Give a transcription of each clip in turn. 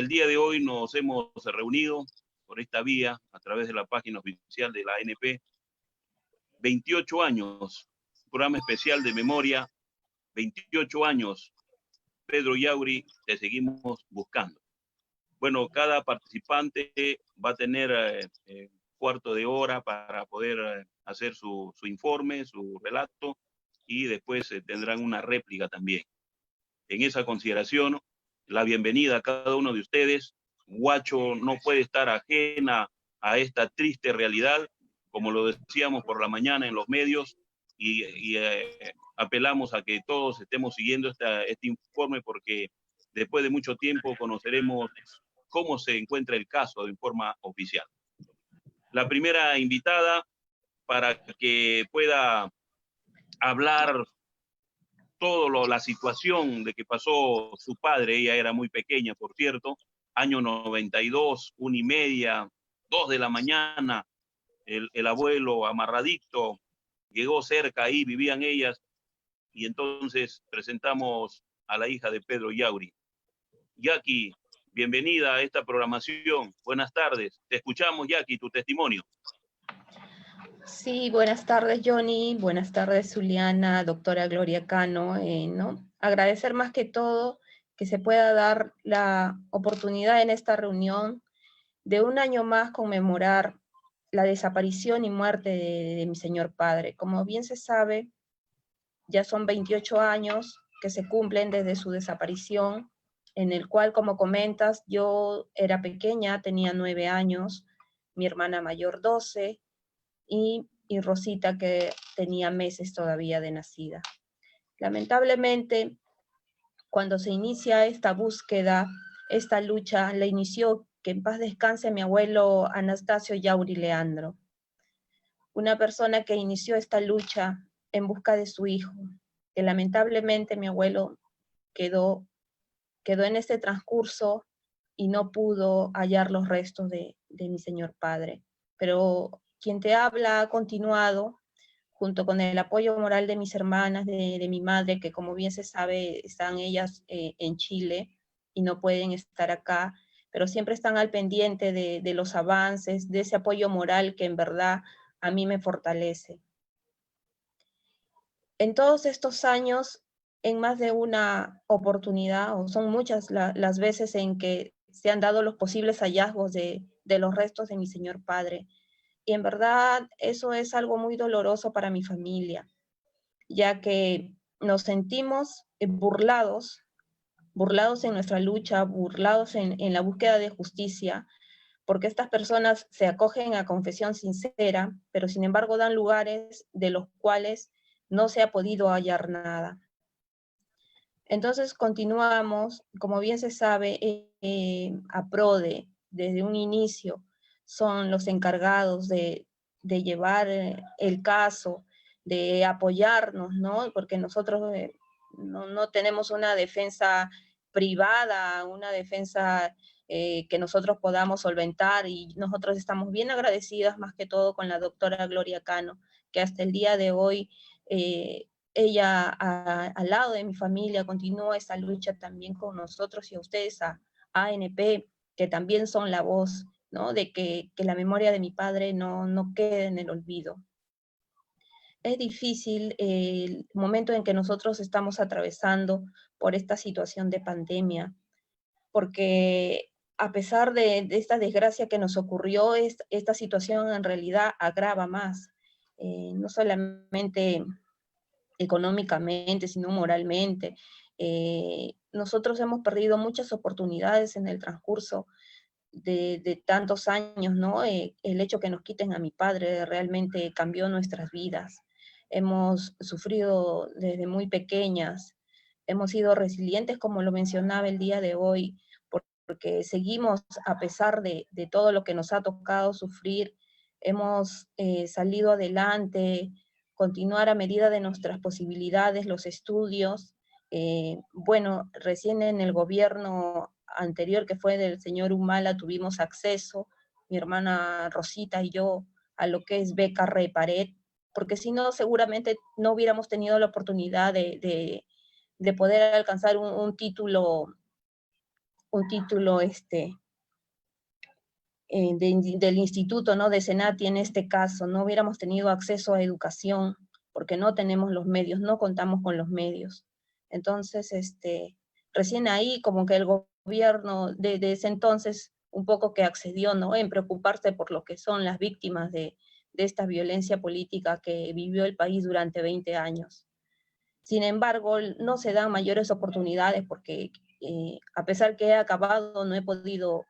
el día de hoy nos hemos reunido por esta vía a través de la página oficial de la ANP. 28 años, programa especial de memoria, 28 años, Pedro Yauri, te seguimos buscando. Bueno, cada participante va a tener cuarto de hora para poder hacer su informe, su relato, y después tendrán una réplica también. En esa consideración, la bienvenida a cada uno de ustedes. Huacho no puede estar ajena a esta triste realidad, como lo decíamos por la mañana en los medios, y apelamos a que todos estemos siguiendo este informe, porque después de mucho tiempo conoceremos cómo se encuentra el caso en forma oficial. La primera invitada para que pueda hablar toda la situación de que pasó su padre, ella era muy pequeña, por cierto, año 92, 1:30, 2 de la mañana, el abuelo amarradicto llegó cerca, ahí vivían ellas, y entonces presentamos a la hija de Pedro Yauri. Jackie, bienvenida a esta programación. Buenas tardes. Te escuchamos, Jackie, tu testimonio. Sí, buenas tardes, Johnny. Buenas tardes, Zuliana, doctora Gloria Cano. ¿No? Agradecer más que todo que se pueda dar la oportunidad en esta reunión de un año más conmemorar la desaparición y muerte de mi señor padre. Como bien se sabe, ya son 28 años que se cumplen desde su desaparición, en el cual, como comentas, yo era pequeña, tenía 9 años, mi hermana mayor 12, y Rosita, que tenía meses todavía de nacida. Lamentablemente, cuando se inicia esta búsqueda, esta lucha, la inició, que en paz descanse, mi abuelo Anastasio Yauri Leandro, una persona que inició esta lucha en busca de su hijo, que lamentablemente mi abuelo quedó en este transcurso y no pudo hallar los restos de mi señor padre. Pero quien te habla ha continuado, junto con el apoyo moral de mis hermanas, de mi madre, que como bien se sabe, están ellas en Chile y no pueden estar acá, pero siempre están al pendiente de los avances, de ese apoyo moral que en verdad a mí me fortalece. En todos estos años, en más de una oportunidad, o son muchas las veces en que se han dado los posibles hallazgos de los restos de mi señor padre. Y en verdad eso es algo muy doloroso para mi familia, ya que nos sentimos burlados en nuestra lucha, burlados en la búsqueda de justicia, porque estas personas se acogen a confesión sincera, pero sin embargo dan lugares de los cuales no se ha podido hallar nada. Entonces continuamos, como bien se sabe, APRODE, desde un inicio, son los encargados de llevar el caso, de apoyarnos, ¿no? Porque nosotros no tenemos una defensa privada, una defensa que nosotros podamos solventar, y nosotros estamos bien agradecidas más que todo con la doctora Gloria Cano, que hasta el día de hoy ella al lado de mi familia continúa esta lucha también con nosotros, y a ustedes, a ANP, que también son la voz, ¿no? De que la memoria de mi padre no quede en el olvido. Es difícil el momento en que nosotros estamos atravesando por esta situación de pandemia, porque a pesar de esta desgracia que nos ocurrió, esta situación en realidad agrava más, no solamente económicamente, sino moralmente. Nosotros hemos perdido muchas oportunidades en el transcurso de tantos años, ¿no? El hecho que nos quiten a mi padre realmente cambió nuestras vidas. Hemos sufrido desde muy pequeñas, hemos sido resilientes, como lo mencionaba el día de hoy, porque seguimos, a pesar de todo lo que nos ha tocado sufrir, hemos salido adelante, continuar a medida de nuestras posibilidades los estudios. Bueno, recién en el gobierno anterior, que fue del señor Humala, tuvimos acceso, mi hermana Rosita y yo, a lo que es beca Repared, porque si no, seguramente no hubiéramos tenido la oportunidad de poder alcanzar un título un título del instituto, ¿no? De Senati en este caso, no hubiéramos tenido acceso a educación porque no tenemos los medios, no contamos con los medios. Entonces, recién ahí como que el gobierno de ese entonces un poco que accedió, ¿no? En preocuparse por lo que son las víctimas de esta violencia política que vivió el país durante 20 años. Sin embargo, no se dan mayores oportunidades porque a pesar que he acabado, no he podido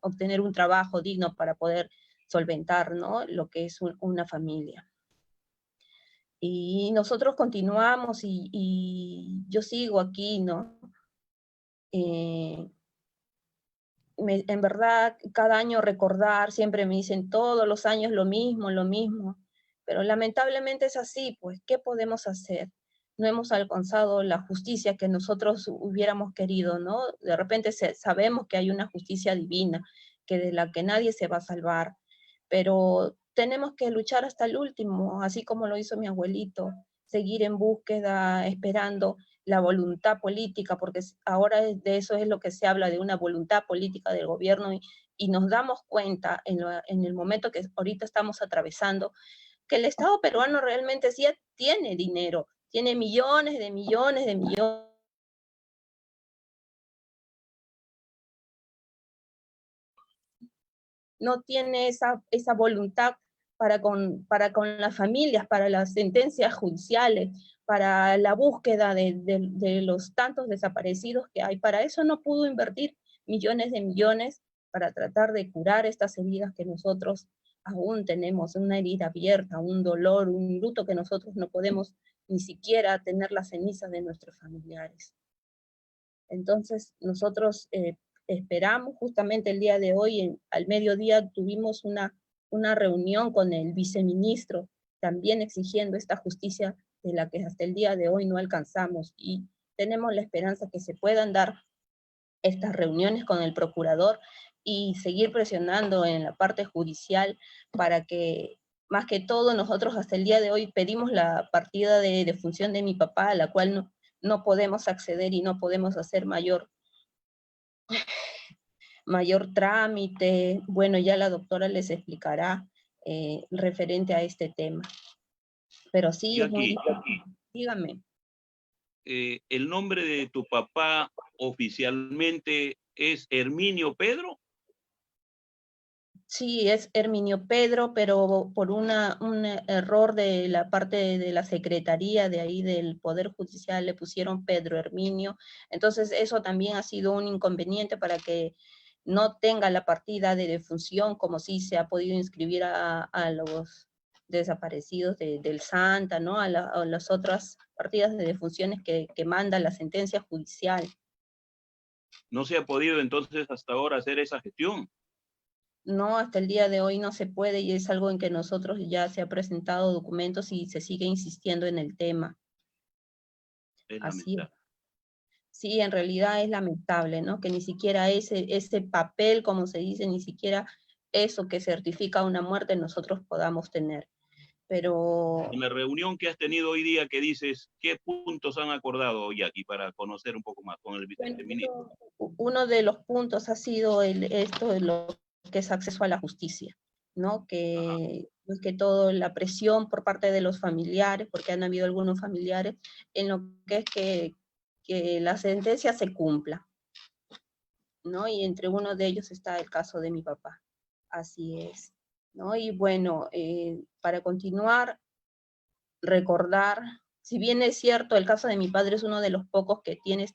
obtener un trabajo digno para poder solventar, ¿no? Lo que es una familia. Y nosotros continuamos y yo sigo aquí, ¿no? En verdad, cada año recordar, siempre me dicen todos los años lo mismo, pero lamentablemente es así, pues, ¿qué podemos hacer? No hemos alcanzado la justicia que nosotros hubiéramos querido, ¿no? De repente sabemos que hay una justicia divina, que de la que nadie se va a salvar, pero tenemos que luchar hasta el último, así como lo hizo mi abuelito, seguir en búsqueda, esperando la voluntad política, porque ahora de eso es lo que se habla, de una voluntad política del gobierno, y nos damos cuenta en el momento que ahorita estamos atravesando, que el Estado peruano realmente sí tiene dinero, tiene millones de millones de millones. No tiene esa voluntad para con las familias, para las sentencias judiciales, para la búsqueda de los tantos desaparecidos que hay. Para eso no pudo invertir millones de millones para tratar de curar estas heridas que nosotros aún tenemos, una herida abierta, un dolor, un luto que nosotros no podemos ni siquiera tener las cenizas de nuestros familiares. Entonces, nosotros esperamos justamente el día de hoy, al mediodía tuvimos una reunión con el viceministro, también exigiendo esta justicia de la que hasta el día de hoy no alcanzamos, y tenemos la esperanza que se puedan dar estas reuniones con el procurador y seguir presionando en la parte judicial para que, más que todo, nosotros hasta el día de hoy pedimos la partida de defunción de mi papá, a la cual no podemos acceder y no podemos hacer mayor trámite. Bueno, ya la doctora les explicará referente a este tema. Pero sí, es muy difícil. Dígame. ¿El nombre de tu papá oficialmente es Herminio Pedro? Sí, es Herminio Pedro, pero por un error de la parte de la secretaría de ahí del Poder Judicial le pusieron Pedro Herminio. Entonces eso también ha sido un inconveniente para que no tenga la partida de defunción, como sí se ha podido inscribir a los desaparecidos del Santa, ¿no? A las otras partidas de defunciones que manda la sentencia judicial. No se ha podido entonces hasta ahora hacer esa gestión. No, hasta el día de hoy no se puede, y es algo en que nosotros ya se ha presentado documentos y se sigue insistiendo en el tema. Es Así es. lamentable. Sí, en realidad es lamentable, ¿no? Que ni siquiera ese papel, como se dice, ni siquiera eso que certifica una muerte nosotros podamos tener. Pero En la reunión que has tenido hoy día, ¿qué dices? ¿Qué puntos han acordado hoy aquí para conocer un poco más con el viceministro? uno de los puntos ha sido esto de lo que es acceso a la justicia, ¿no? Que más que todo la presión por parte de los familiares, porque han habido algunos familiares, en lo que es que la sentencia se cumpla, ¿no? Y entre uno de ellos está el caso de mi papá. Así es, ¿no? Y bueno, para continuar, recordar, si bien es cierto, el caso de mi padre es uno de los pocos que tiene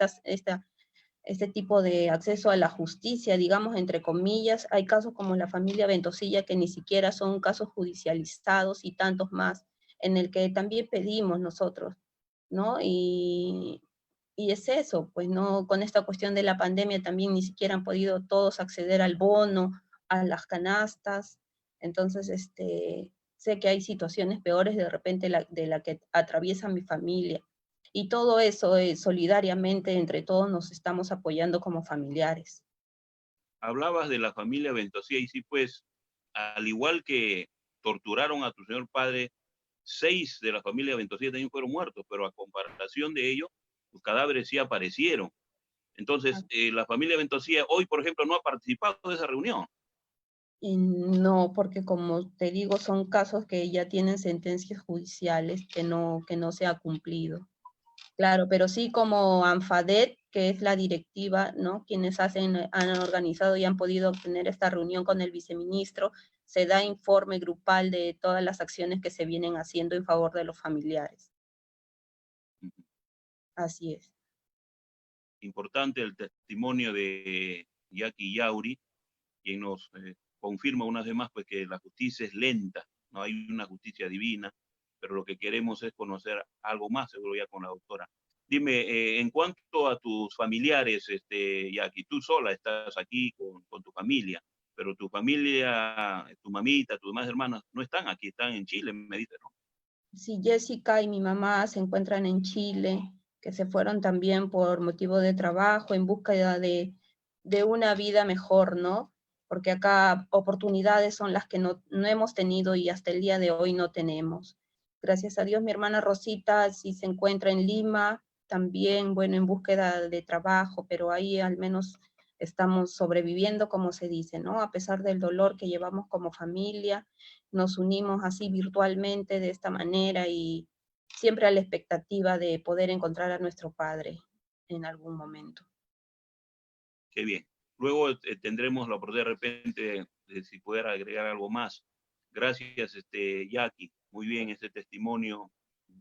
este tipo de acceso a la justicia, digamos, entre comillas, hay casos como la familia Ventosilla que ni siquiera son casos judicializados, y tantos más, en el que también pedimos nosotros, ¿no? Y es eso, pues, ¿no? Con esta cuestión de la pandemia también ni siquiera han podido todos acceder al bono, a las canastas. Entonces, sé que hay situaciones peores de repente de la que atraviesa mi familia. Y todo eso, solidariamente, entre todos nos estamos apoyando como familiares. Hablabas de la familia Ventosía y sí, pues, al igual que torturaron a tu señor padre, 6 de la familia Ventosía también fueron muertos, pero a comparación de ellos, los cadáveres sí aparecieron. Entonces, la familia Ventosilla hoy, por ejemplo, no ha participado de esa reunión. Y no, porque como te digo, son casos que ya tienen sentencias judiciales que no se ha cumplido. Claro, pero sí como ANFADET, que es la directiva, ¿no? Quienes han organizado y han podido obtener esta reunión con el viceministro, se da informe grupal de todas las acciones que se vienen haciendo en favor de los familiares. Así es. Importante el testimonio de Jackie Yauri, quien nos confirma una vez más pues, que la justicia es lenta, no hay una justicia divina, pero lo que queremos es conocer algo más, seguro ya con la doctora. Dime, en cuanto a tus familiares, Jackie, tú sola estás aquí con tu familia, pero tu familia, tu mamita, tus demás hermanas, no están aquí, están en Chile, me dices, ¿no? Sí, Jessica y mi mamá se encuentran en Chile, que se fueron también por motivo de trabajo, en búsqueda de una vida mejor, ¿no? Porque acá oportunidades son las que no hemos tenido y hasta el día de hoy no tenemos. Gracias a Dios, mi hermana Rosita sí se encuentra en Lima, también, bueno, en búsqueda de trabajo, pero ahí al menos estamos sobreviviendo, como se dice, ¿no? A pesar del dolor que llevamos como familia, nos unimos así virtualmente de esta manera y siempre a la expectativa de poder encontrar a nuestro Padre en algún momento. Qué bien. Luego tendremos la oportunidad de repente de si pudiera agregar algo más. Gracias, Jackie. Muy bien, ese testimonio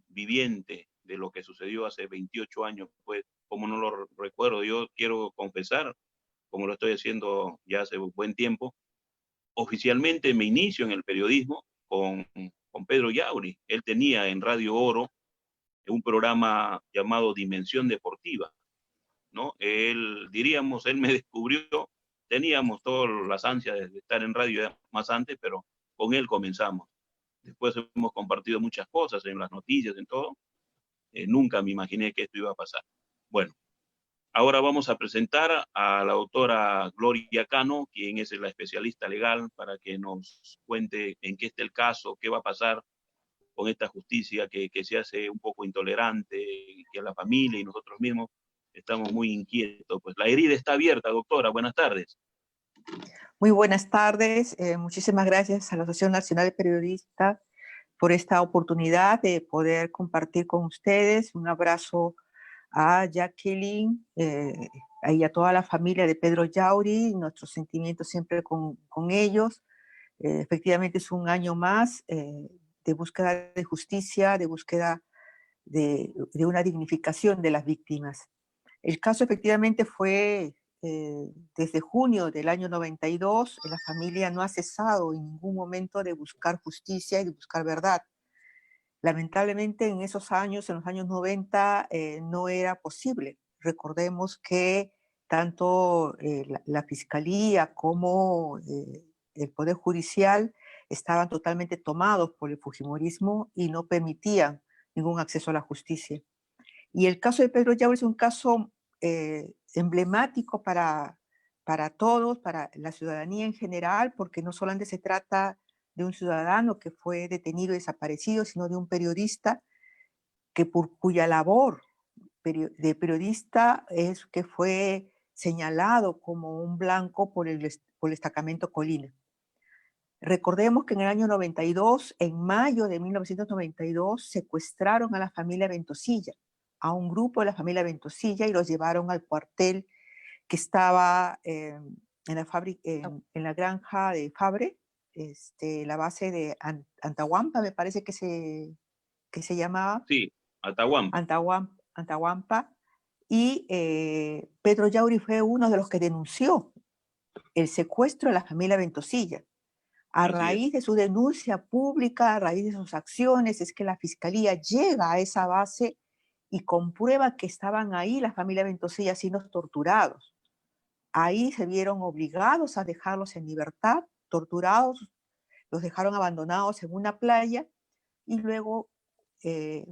viviente de lo que sucedió hace 28 años, pues, como no lo recuerdo, yo quiero confesar, como lo estoy haciendo ya hace buen tiempo, oficialmente me inicio en el periodismo con Pedro Yauri. Él tenía en Radio Oro un programa llamado Dimensión Deportiva, ¿no? Él, diríamos, él me descubrió, teníamos todas las ansias de estar en radio más antes, pero con él comenzamos. Después hemos compartido muchas cosas en las noticias, en todo. Nunca me imaginé que esto iba a pasar. Bueno, ahora vamos a presentar a la doctora Gloria Cano, quien es la especialista legal, para que nos cuente en qué está el caso, qué va a pasar con esta justicia que se hace un poco intolerante, que a la familia y nosotros mismos estamos muy inquietos. Pues la herida está abierta, doctora. Buenas tardes. Muy buenas tardes. Muchísimas gracias a la Asociación Nacional de Periodistas por esta oportunidad de poder compartir con ustedes. Un abrazo a Jacqueline y a toda la familia de Pedro Yauri. Nuestros sentimientos siempre con ellos. Efectivamente es un año más de búsqueda de justicia, de búsqueda de una dignificación de las víctimas. El caso efectivamente fue desde junio del año 92, la familia no ha cesado en ningún momento de buscar justicia y de buscar verdad. Lamentablemente en esos años, en los años 90, no era posible. Recordemos que tanto la Fiscalía como el Poder Judicial estaban totalmente tomados por el fujimorismo y no permitían ningún acceso a la justicia. Y el caso de Pedro Yauri es un caso emblemático para todos, para la ciudadanía en general, porque no solamente se trata de un ciudadano que fue detenido y desaparecido, sino de un periodista que por cuya labor de periodista es que fue señalado como un blanco por el destacamento Colina. Recordemos que en el año 92, en mayo de 1992, secuestraron a la familia Ventosilla, a un grupo de la familia Ventosilla, y los llevaron al cuartel que estaba en la granja de Fabre, la base de Antahuampa, me parece que se llamaba. Sí, Atahuampa. Antahuampa. Y Pedro Yauri fue uno de los que denunció el secuestro de la familia Ventosilla. A raíz de su denuncia pública, a raíz de sus acciones, es que la fiscalía llega a esa base y comprueba que estaban ahí la familia Ventosilla siendo torturados. Ahí se vieron obligados a dejarlos en libertad, torturados, los dejaron abandonados en una playa y luego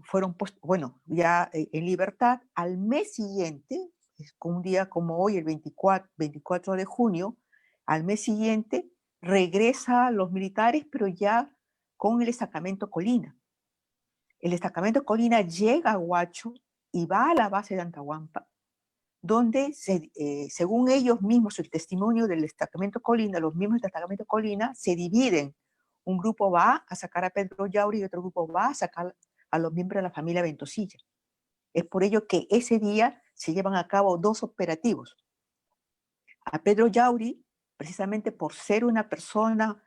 fueron puestos, bueno, ya en libertad. Al mes siguiente, un día como hoy, el 24 de junio, al mes siguiente, regresa a los militares, pero ya con el destacamento Colina. El destacamento Colina llega a Huacho y va a la base de Antahuampa donde según ellos mismos, el testimonio del destacamento Colina, los miembros del destacamento Colina se dividen. Un grupo va a sacar a Pedro Yauri y otro grupo va a sacar a los miembros de la familia Ventosilla. Es por ello que ese día se llevan a cabo 2 operativos. A Pedro Yauri, precisamente por ser una persona,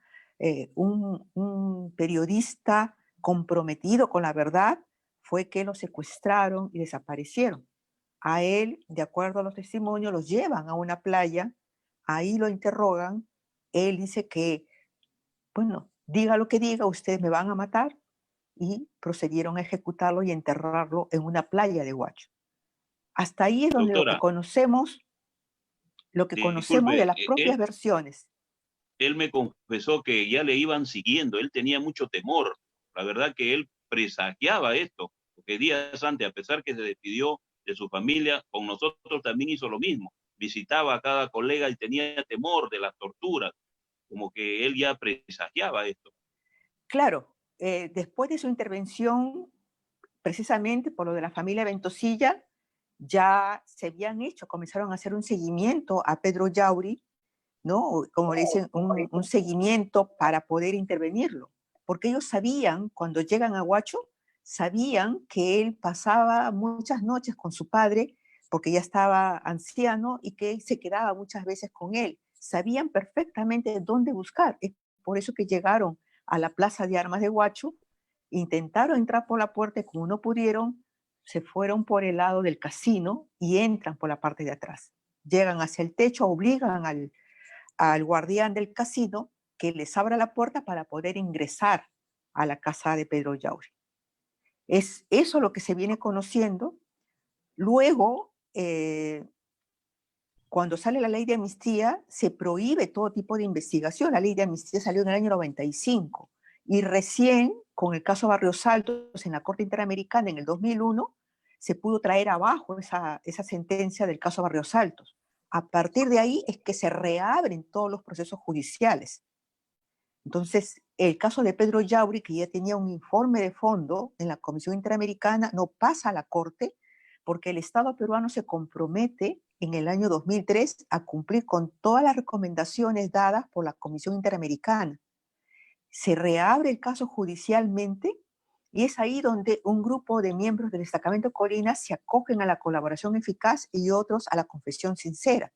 un periodista comprometido con la verdad, fue que lo secuestraron y desaparecieron. A él, de acuerdo a los testimonios, los llevan a una playa, ahí lo interrogan, él dice que, bueno, diga lo que diga, ustedes me van a matar, y procedieron a ejecutarlo y enterrarlo en una playa de Huacho. Hasta ahí es donde Doctora, lo que conocemos de disculpe, las propias versiones. él me confesó que ya le iban siguiendo, él tenía mucho temor. La verdad que él presagiaba esto, porque días antes, a pesar que se despidió de su familia, con nosotros también hizo lo mismo. Visitaba a cada colega y tenía temor de las torturas, como que él ya presagiaba esto. Claro, después de su intervención, precisamente por lo de la familia Ventosilla, ya se habían hecho, comenzaron a hacer un seguimiento a Pedro Yauri, ¿no? Como le dicen, un seguimiento para poder intervenirlo. Porque ellos sabían, cuando llegan a Huacho, sabían que él pasaba muchas noches con su padre, porque ya estaba anciano, y que él se quedaba muchas veces con él. Sabían perfectamente dónde buscar. Es por eso que llegaron a la plaza de armas de Huacho, intentaron entrar por la puerta y como no pudieron, se fueron por el lado del casino y entran por la parte de atrás. Llegan hacia el techo, obligan al guardián del casino que les abra la puerta para poder ingresar a la casa de Pedro Yauri. Es eso lo que se viene conociendo. Luego, cuando sale la ley de amnistía, se prohíbe todo tipo de investigación. La ley de amnistía salió en el año 95 y recién, con el caso Barrios Altos en la Corte Interamericana en el 2001, se pudo traer abajo esa sentencia del caso Barrios Altos. A partir de ahí es que se reabren todos los procesos judiciales. Entonces, el caso de Pedro Yauri, que ya tenía un informe de fondo en la Comisión Interamericana, no pasa a la Corte porque el Estado peruano se compromete en el año 2003 a cumplir con todas las recomendaciones dadas por la Comisión Interamericana. Se reabre el caso judicialmente y es ahí donde un grupo de miembros del destacamento Colina se acogen a la colaboración eficaz y otros a la confesión sincera.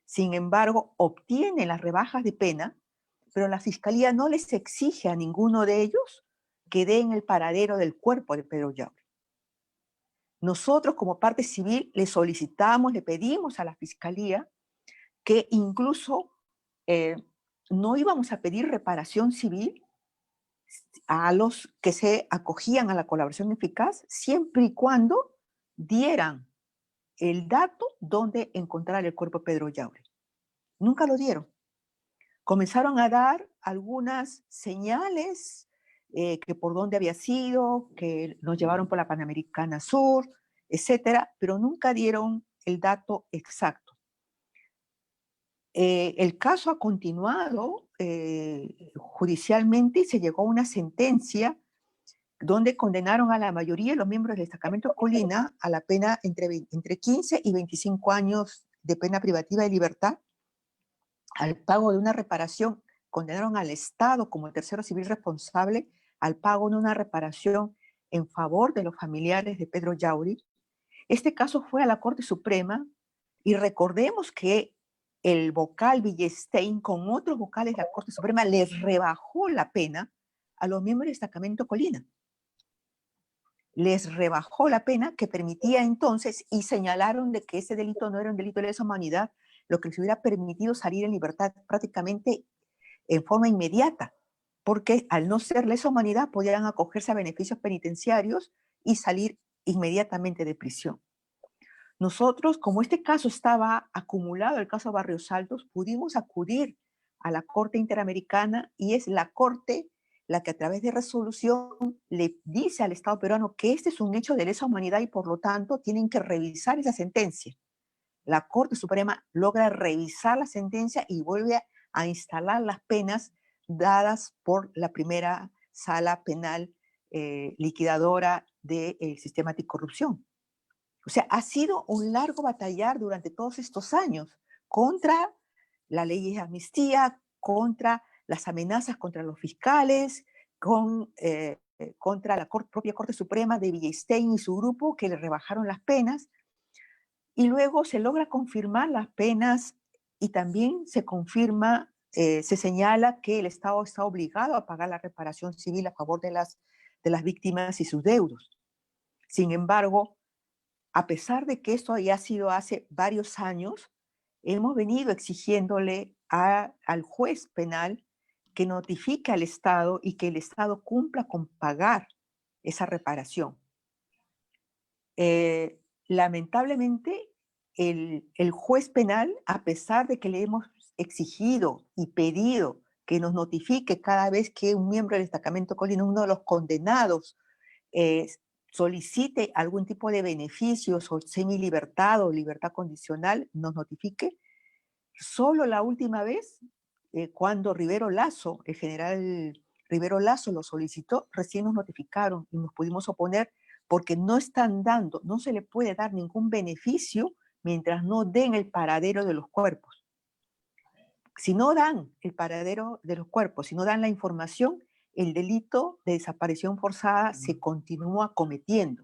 Sin embargo, obtienen las rebajas de pena, pero la Fiscalía no les exige a ninguno de ellos que den el paradero del cuerpo de Pedro Yauri. Nosotros, como parte civil, le solicitamos, le pedimos a la Fiscalía que incluso no íbamos a pedir reparación civil a los que se acogían a la colaboración eficaz, siempre y cuando dieran el dato donde encontrar el cuerpo de Pedro Yauri. Nunca lo dieron. Comenzaron a dar algunas señales, que por dónde había sido, que nos llevaron por la Panamericana Sur, etcétera, pero nunca dieron el dato exacto. El caso ha continuado judicialmente y se llegó a una sentencia donde condenaron a la mayoría de los miembros del destacamento Colina a la pena entre 15 y 25 años de pena privativa de libertad, al pago de una reparación. Condenaron al Estado como tercero civil responsable al pago de una reparación en favor de los familiares de Pedro Yauri. Este caso fue a la Corte Suprema y recordemos que el vocal Villestein con otros vocales de la Corte Suprema les rebajó la pena a los miembros del destacamento Colina. Les rebajó la pena que permitía entonces y señalaron de que ese delito no era un delito de lesa humanidad, lo que les hubiera permitido salir en libertad prácticamente en forma inmediata, porque al no ser lesa humanidad podían acogerse a beneficios penitenciarios y salir inmediatamente de prisión. Nosotros, como este caso estaba acumulado, el caso Barrios Altos, pudimos acudir a la Corte Interamericana y es la Corte la que a través de resolución le dice al Estado peruano que este es un hecho de lesa humanidad y por lo tanto tienen que revisar esa sentencia. La Corte Suprema logra revisar la sentencia y vuelve a instalar las penas dadas por la primera sala penal liquidadora del sistema anticorrupción. O sea, ha sido un largo batallar durante todos estos años contra la ley de amnistía, contra las amenazas contra los fiscales, contra la propia Corte Suprema de Villestein y su grupo, que le rebajaron las penas, y luego se logra confirmar las penas y también se confirma, se señala que el Estado está obligado a pagar la reparación civil a favor de las víctimas y sus deudos. Sin embargo, a pesar de que esto ya ha sido hace varios años, hemos venido exigiéndole al juez penal que notifique al Estado y que el Estado cumpla con pagar esa reparación. Lamentablemente, el juez penal, a pesar de que le hemos exigido y pedido que nos notifique cada vez que un miembro del destacamento Colina, uno de los condenados, solicite algún tipo de beneficios o semilibertad o libertad condicional, nos notifique. Solo la última vez, cuando Rivero Lazo, el general Rivero Lazo lo solicitó, recién nos notificaron y nos pudimos oponer porque no están dando, no se le puede dar ningún beneficio mientras no den el paradero de los cuerpos. Si no dan el paradero de los cuerpos, si no dan la información, el delito de desaparición forzada se continúa cometiendo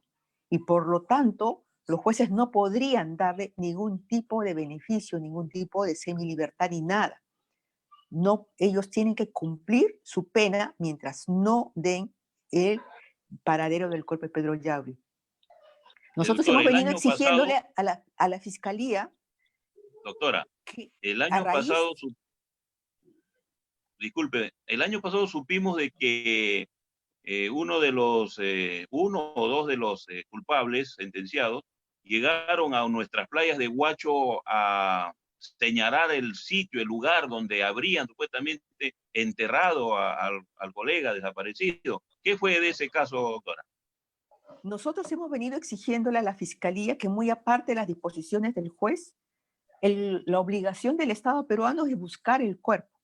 y por lo tanto los jueces no podrían darle ningún tipo de beneficio, ningún tipo de semilibertad ni nada. No, ellos tienen que cumplir su pena mientras no den el paradero del cuerpo de Pedro Yauri. Nosotros Doctora, hemos venido exigiéndole a la Fiscalía. Doctora, Que el año pasado, disculpe, el año pasado supimos de que uno o dos de los culpables sentenciados llegaron a nuestras playas de Huacho a señalar el sitio, el lugar donde habrían supuestamente enterrado al colega desaparecido. ¿Qué fue de ese caso, doctora? Nosotros hemos venido exigiéndole a la Fiscalía que, muy aparte de las disposiciones del juez, la obligación del Estado peruano es buscar el cuerpo,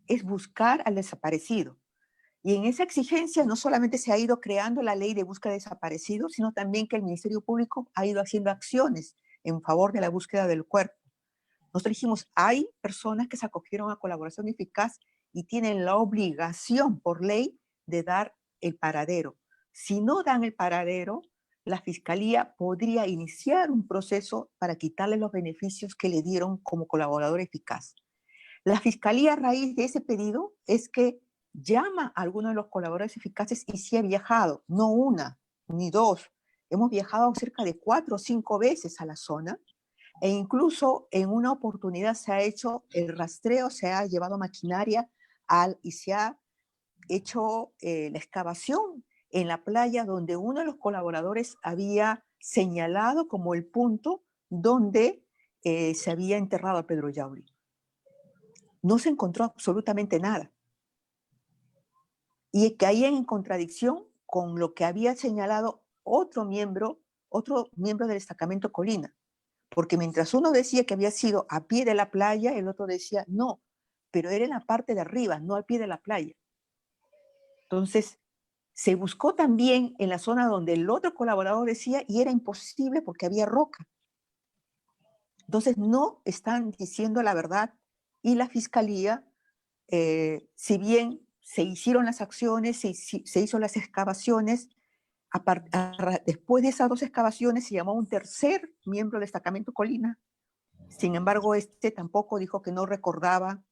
es buscar al desaparecido. Y en esa exigencia no solamente se ha ido creando la ley de búsqueda de desaparecidos, sino también que el Ministerio Público ha ido haciendo acciones en favor de la búsqueda del cuerpo. Nosotros dijimos, hay personas que se acogieron a colaboración eficaz y tienen la obligación por ley de dar el paradero. Si no dan el paradero, la Fiscalía podría iniciar un proceso para quitarle los beneficios que le dieron como colaborador eficaz. La Fiscalía, a raíz de ese pedido, es que llama a algunos de los colaboradores eficaces y sí ha viajado, no una ni dos. Hemos viajado cerca de 4 o 5 veces a la zona e incluso en una oportunidad se ha hecho el rastreo, se ha llevado maquinaria y se ha hecho la excavación en la playa donde uno de los colaboradores había señalado como el punto donde se había enterrado a Pedro Yauri. No se encontró absolutamente nada. Y caía en contradicción con lo que había señalado otro miembro del destacamento Colina. Porque mientras uno decía que había sido a pie de la playa, el otro decía no, pero era en la parte de arriba, no al pie de la playa. Entonces, se buscó también en la zona donde el otro colaborador decía y era imposible porque había roca. Entonces, no están diciendo la verdad y la Fiscalía, si bien se hicieron las acciones, se hizo las excavaciones, después de esas 2 excavaciones se llamó a un tercer miembro del destacamento Colina. Sin embargo, tampoco dijo que no recordaba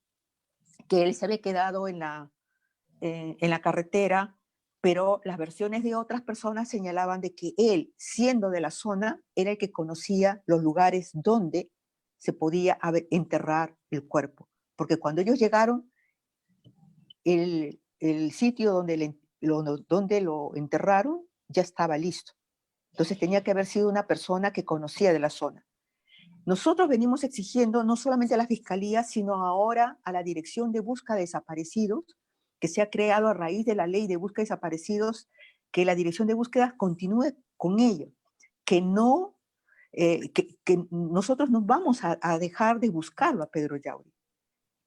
que él se había quedado en la carretera, pero las versiones de otras personas señalaban de que él, siendo de la zona, era el que conocía los lugares donde se podía enterrar el cuerpo. Porque cuando ellos llegaron, el sitio donde lo enterraron ya estaba listo. Entonces tenía que haber sido una persona que conocía de la zona. Nosotros venimos exigiendo no solamente a la Fiscalía, sino ahora a la Dirección de Búsqueda de Desaparecidos, que se ha creado a raíz de la Ley de Búsqueda de Desaparecidos, que la Dirección de Búsqueda continúe con ello, que nosotros no vamos a dejar de buscarlo a Pedro Yauri.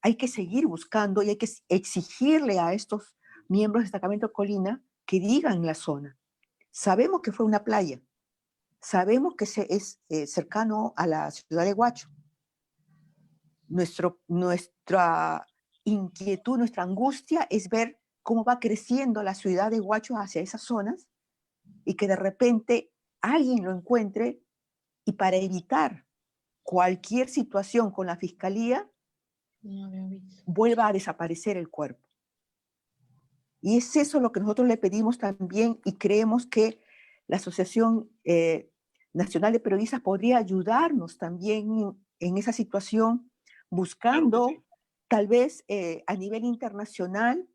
Hay que seguir buscando y hay que exigirle a estos miembros del destacamento Colina que digan la zona. Sabemos que fue una playa, sabemos que es cercano a la ciudad de Huacho. Nuestra inquietud, nuestra angustia es ver cómo va creciendo la ciudad de Huacho hacia esas zonas y que de repente alguien lo encuentre y para evitar cualquier situación con la fiscalía, vuelva a desaparecer el cuerpo. Y es eso lo que nosotros le pedimos también y creemos que la Asociación Nacional de Periodistas podría ayudarnos también en esa situación, buscando Claro que sí. tal vez a nivel internacional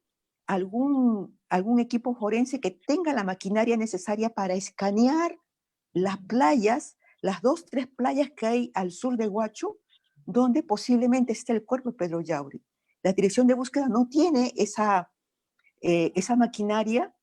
algún equipo forense que tenga la maquinaria necesaria para escanear las playas, las 2, 3 playas que hay al sur de Huacho, donde posiblemente esté el cuerpo de Pedro Yauri. La Dirección de Búsqueda no tiene esa maquinaria,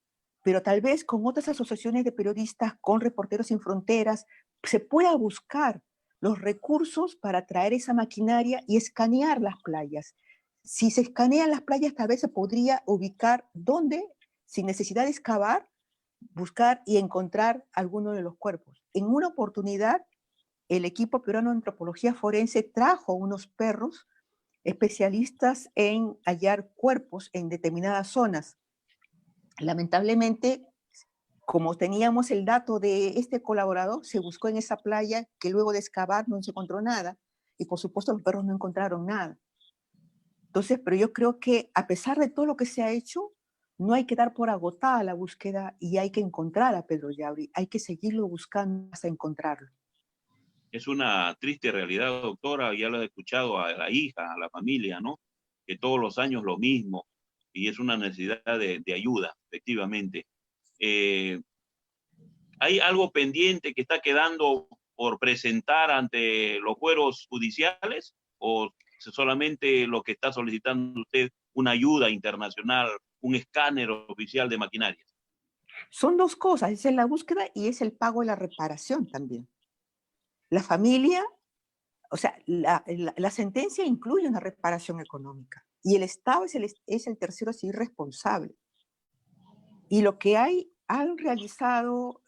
pero tal vez con otras asociaciones de periodistas, con Reporteros Sin Fronteras, se pueda buscar los recursos para traer esa maquinaria y escanear las playas. Si se escanean las playas, tal vez se podría ubicar dónde, sin necesidad de excavar, buscar y encontrar alguno de los cuerpos. En una oportunidad, el equipo peruano de antropología forense trajo unos perros especialistas en hallar cuerpos en determinadas zonas. Lamentablemente, como teníamos el dato de este colaborador, se buscó en esa playa que luego de excavar no se encontró nada y por supuesto los perros no encontraron nada. Entonces, pero yo creo que a pesar de todo lo que se ha hecho, no hay que dar por agotada la búsqueda y hay que encontrar a Pedro Yauri, hay que seguirlo buscando hasta encontrarlo. Es una triste realidad, doctora, ya lo he escuchado a la hija, a la familia, ¿no? Que todos los años lo mismo, y es una necesidad de ayuda, efectivamente. ¿Hay algo pendiente que está quedando por presentar ante los fueros judiciales o solamente lo que está solicitando usted, una ayuda internacional, un escáner oficial de maquinarias? Son dos cosas, es la búsqueda y es el pago de la reparación también. La familia, o sea, la sentencia incluye una reparación económica y el Estado es el tercero civil responsable. Y lo que han realizado,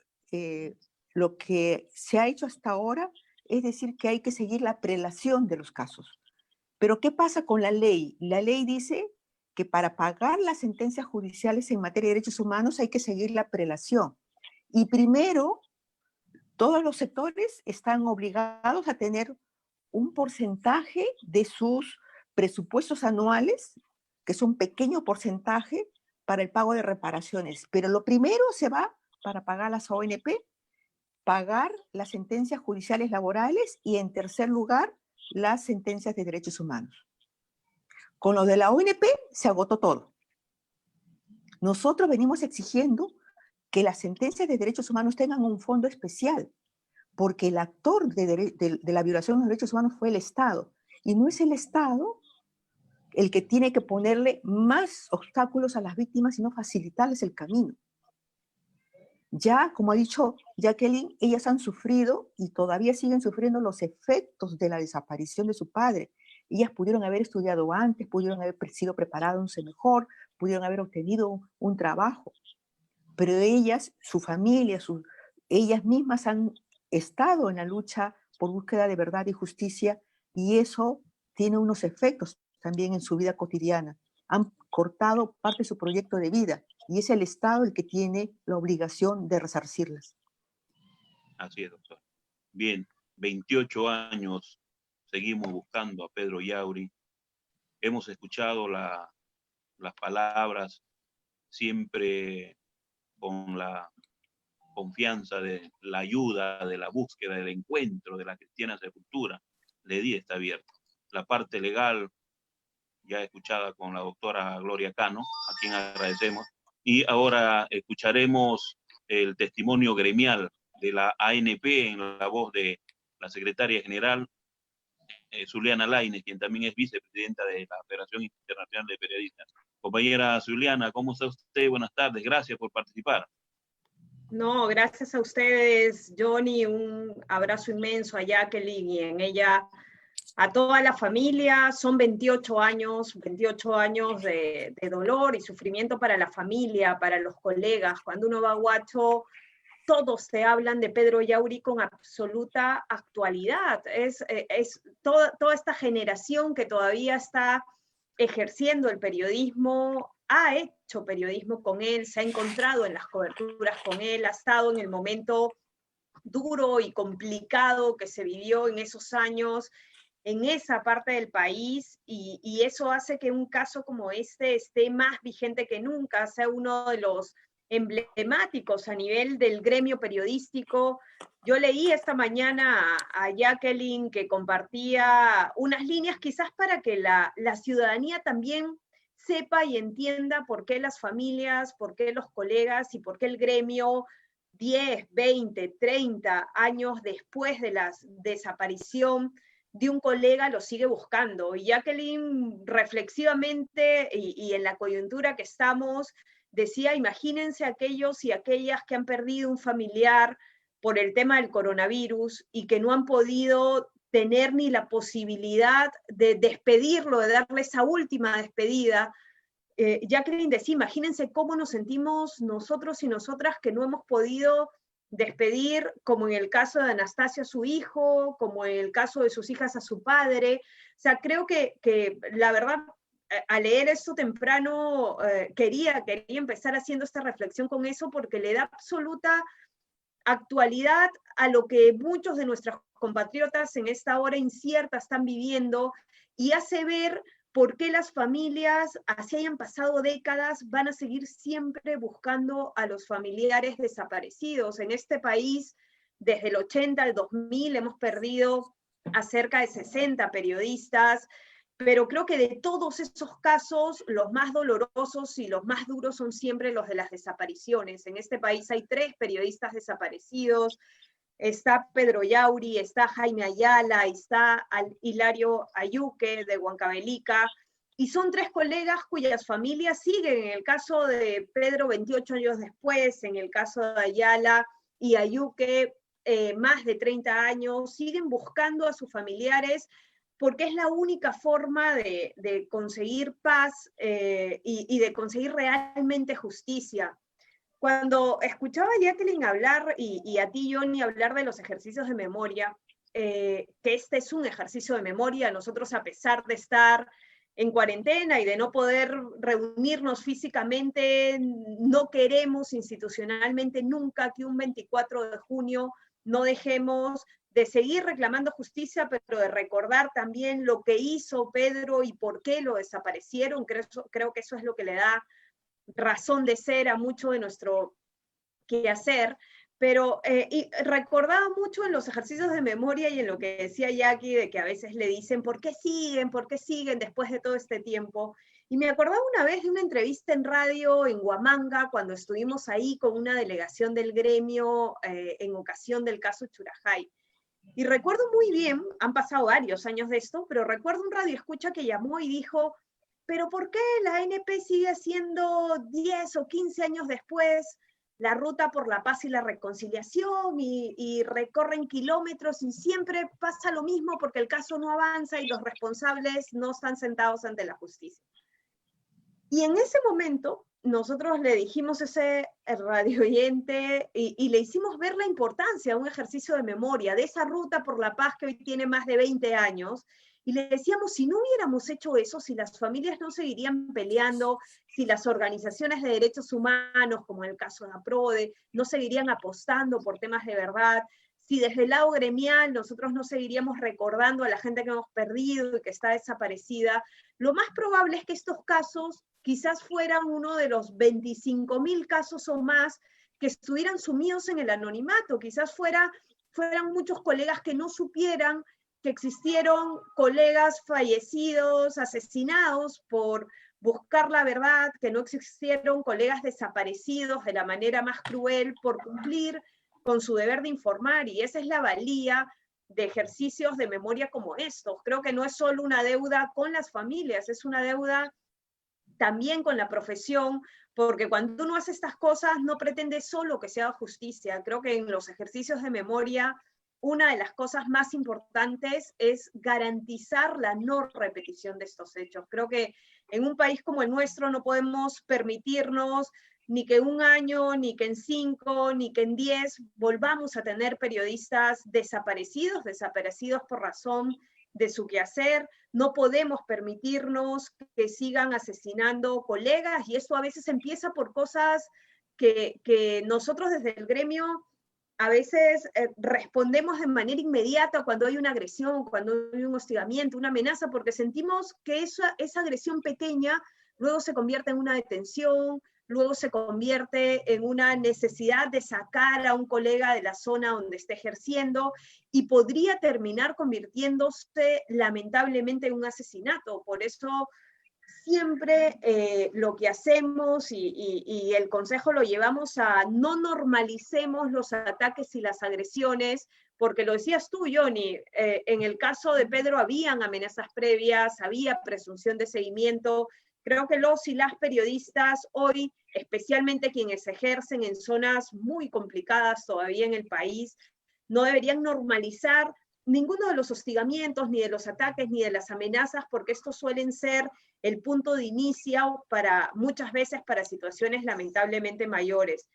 lo que se ha hecho hasta ahora, es decir, que hay que seguir la prelación de los casos. Pero ¿qué pasa con la ley? La ley dice que para pagar las sentencias judiciales en materia de derechos humanos hay que seguir la prelación. Y primero, todos los sectores están obligados a tener un porcentaje de sus presupuestos anuales, que es un pequeño porcentaje, para el pago de reparaciones. Pero lo primero se va para pagar las ONP, pagar las sentencias judiciales laborales y, en tercer lugar, las sentencias de derechos humanos. Con lo de la ONP se agotó todo. Nosotros venimos exigiendo que las sentencias de derechos humanos tengan un fondo especial, porque el actor de la violación de los derechos humanos fue el Estado, y no es el Estado el que tiene que ponerle más obstáculos a las víctimas, sino facilitarles el camino. Ya, como ha dicho Jacqueline, ellas han sufrido y todavía siguen sufriendo los efectos de la desaparición de su padre. Ellas pudieron haber estudiado antes, pudieron haber sido preparadas mejor, pudieron haber obtenido un trabajo, pero ellas, su familia, ellas mismas han estado en la lucha por búsqueda de verdad y justicia, y eso tiene unos efectos también en su vida cotidiana. Han cortado parte de su proyecto de vida y es el Estado el que tiene la obligación de resarcirlas. Así es, doctor. Bien, 28 años seguimos buscando a Pedro Yauri. Hemos escuchado las palabras siempre con la confianza de la ayuda, de la búsqueda, del encuentro, de la cristiana sepultura. Le di está abierto. La parte legal ya escuchada con la doctora Gloria Cano, a quien agradecemos. Y ahora escucharemos el testimonio gremial de la ANP en la voz de la secretaria general, Zuliana Lainez, quien también es vicepresidenta de la Federación Internacional de Periodistas. Compañera Zuliana, ¿cómo está usted? Buenas tardes, gracias por participar. No, gracias a ustedes, Johnny, un abrazo inmenso a Jacqueline y en ella a toda la familia. Son 28 años de dolor y sufrimiento para la familia, para los colegas. Cuando uno va a Huacho, todos te hablan de Pedro Yauri con absoluta actualidad. Es toda esta generación que todavía está ejerciendo el periodismo, ha hecho periodismo con él, se ha encontrado en las coberturas con él, ha estado en el momento duro y complicado que se vivió en esos años, en esa parte del país, y eso hace que un caso como este esté más vigente que nunca, sea uno de los emblemáticos a nivel del gremio periodístico. Yo leí esta mañana a Jacqueline que compartía unas líneas quizás para que la ciudadanía también sepa y entienda por qué las familias, por qué los colegas y por qué el gremio 10, 20, 30 años después de la desaparición de un colega lo sigue buscando. Y Jacqueline reflexivamente y en la coyuntura que estamos decía, imagínense aquellos y aquellas que han perdido un familiar por el tema del coronavirus y que no han podido tener ni la posibilidad de despedirlo, de darle esa última despedida. Jacqueline decía, imagínense cómo nos sentimos nosotros y nosotras que no hemos podido despedir, como en el caso de Anastasio a su hijo, como en el caso de sus hijas a su padre. O sea, creo que la verdad, al leer esto temprano, quería empezar haciendo esta reflexión con eso, porque le da absoluta actualidad a lo que muchos de nuestros compatriotas en esta hora incierta están viviendo, y hace ver por qué las familias, así hayan pasado décadas, van a seguir siempre buscando a los familiares desaparecidos. En este país, desde el 80 al 2000, hemos perdido a cerca de 60 periodistas, pero creo que de todos esos casos, los más dolorosos y los más duros son siempre los de las desapariciones. En este país hay 3 periodistas desaparecidos. Está Pedro Yauri, está Jaime Ayala, está Hilario Ayuque de Huancavelica, y son 3 colegas cuyas familias siguen. En el caso de Pedro, 28 años después, en el caso de Ayala y Ayuque, más de 30 años, siguen buscando a sus familiares, porque es la única forma de conseguir paz y de conseguir realmente justicia. Cuando escuchaba a Jacqueline hablar, y a ti, Johnny, hablar de los ejercicios de memoria, que este es un ejercicio de memoria, nosotros, a pesar de estar en cuarentena y de no poder reunirnos físicamente, no queremos institucionalmente nunca que un 24 de junio no dejemos de seguir reclamando justicia, pero de recordar también lo que hizo Pedro y por qué lo desaparecieron. Creo que eso es lo que le da razón de ser a mucho de nuestro quehacer, pero y recordaba mucho en los ejercicios de memoria y en lo que decía Jackie, de que a veces le dicen, ¿por qué siguen después de todo este tiempo? Y me acordaba una vez de una entrevista en radio en Huamanga, cuando estuvimos ahí con una delegación del gremio en ocasión del caso Churajay. Y recuerdo muy bien, han pasado varios años de esto, pero recuerdo un radioescucha que llamó y dijo, pero ¿por qué la ANP sigue haciendo 10 o 15 años después la ruta por la paz y la reconciliación y recorren kilómetros y siempre pasa lo mismo porque el caso no avanza y los responsables no están sentados ante la justicia? Y en ese momento nosotros le dijimos a ese radio oyente y le hicimos ver la importancia de un ejercicio de memoria, de esa ruta por la paz que hoy tiene más de 20 años, y le decíamos, si no hubiéramos hecho eso, si las familias no seguirían peleando, si las organizaciones de derechos humanos, como en el caso de APRODE, no seguirían apostando por temas de verdad, si desde el lado gremial nosotros no seguiríamos recordando a la gente que hemos perdido y que está desaparecida, lo más probable es que estos casos quizás fueran uno de los 25.000 casos o más que estuvieran sumidos en el anonimato, quizás fueran muchos colegas que no supieran que existieron colegas fallecidos, asesinados por buscar la verdad, que no existieron colegas desaparecidos de la manera más cruel por cumplir con su deber de informar, y esa es la valía de ejercicios de memoria como estos. Creo que no es solo una deuda con las familias, es una deuda también con la profesión, porque cuando uno hace estas cosas no pretende solo que se haga justicia. Creo que en los ejercicios de memoria una de las cosas más importantes es garantizar la no repetición de estos hechos. Creo que en un país como el nuestro no podemos permitirnos ni que en 1 año, ni que en 5, ni que en 10 volvamos a tener periodistas desaparecidos por razón de su quehacer. No podemos permitirnos que sigan asesinando colegas, y esto a veces empieza por cosas que nosotros desde el gremio a veces respondemos de manera inmediata cuando hay una agresión, cuando hay un hostigamiento, una amenaza, porque sentimos que esa agresión pequeña luego se convierte en una detención, luego se convierte en una necesidad de sacar a un colega de la zona donde esté ejerciendo, y podría terminar convirtiéndose lamentablemente en un asesinato. Por eso siempre lo que hacemos y el consejo lo llevamos a no normalicemos los ataques y las agresiones, porque lo decías tú, Johnny, en el caso de Pedro habían amenazas previas, había presunción de seguimiento. Creo que los y las periodistas hoy, especialmente quienes ejercen en zonas muy complicadas todavía en el país, no deberían normalizar ninguno de los hostigamientos, ni de los ataques, ni de las amenazas, porque estos suelen ser el punto de inicio para muchas veces para situaciones lamentablemente mayores.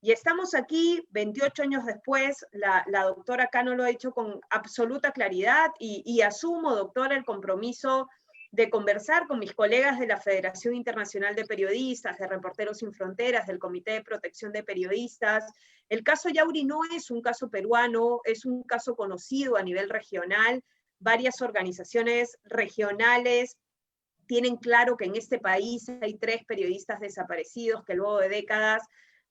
Y estamos aquí 28 años después, la doctora Cano lo ha dicho con absoluta claridad, y asumo, doctora, el compromiso de conversar con mis colegas de la Federación Internacional de Periodistas, de Reporteros Sin Fronteras, del Comité de Protección de Periodistas. El caso Yauri no es un caso peruano, es un caso conocido a nivel regional. Varias organizaciones regionales tienen claro que en este país hay 3 periodistas desaparecidos, que luego de décadas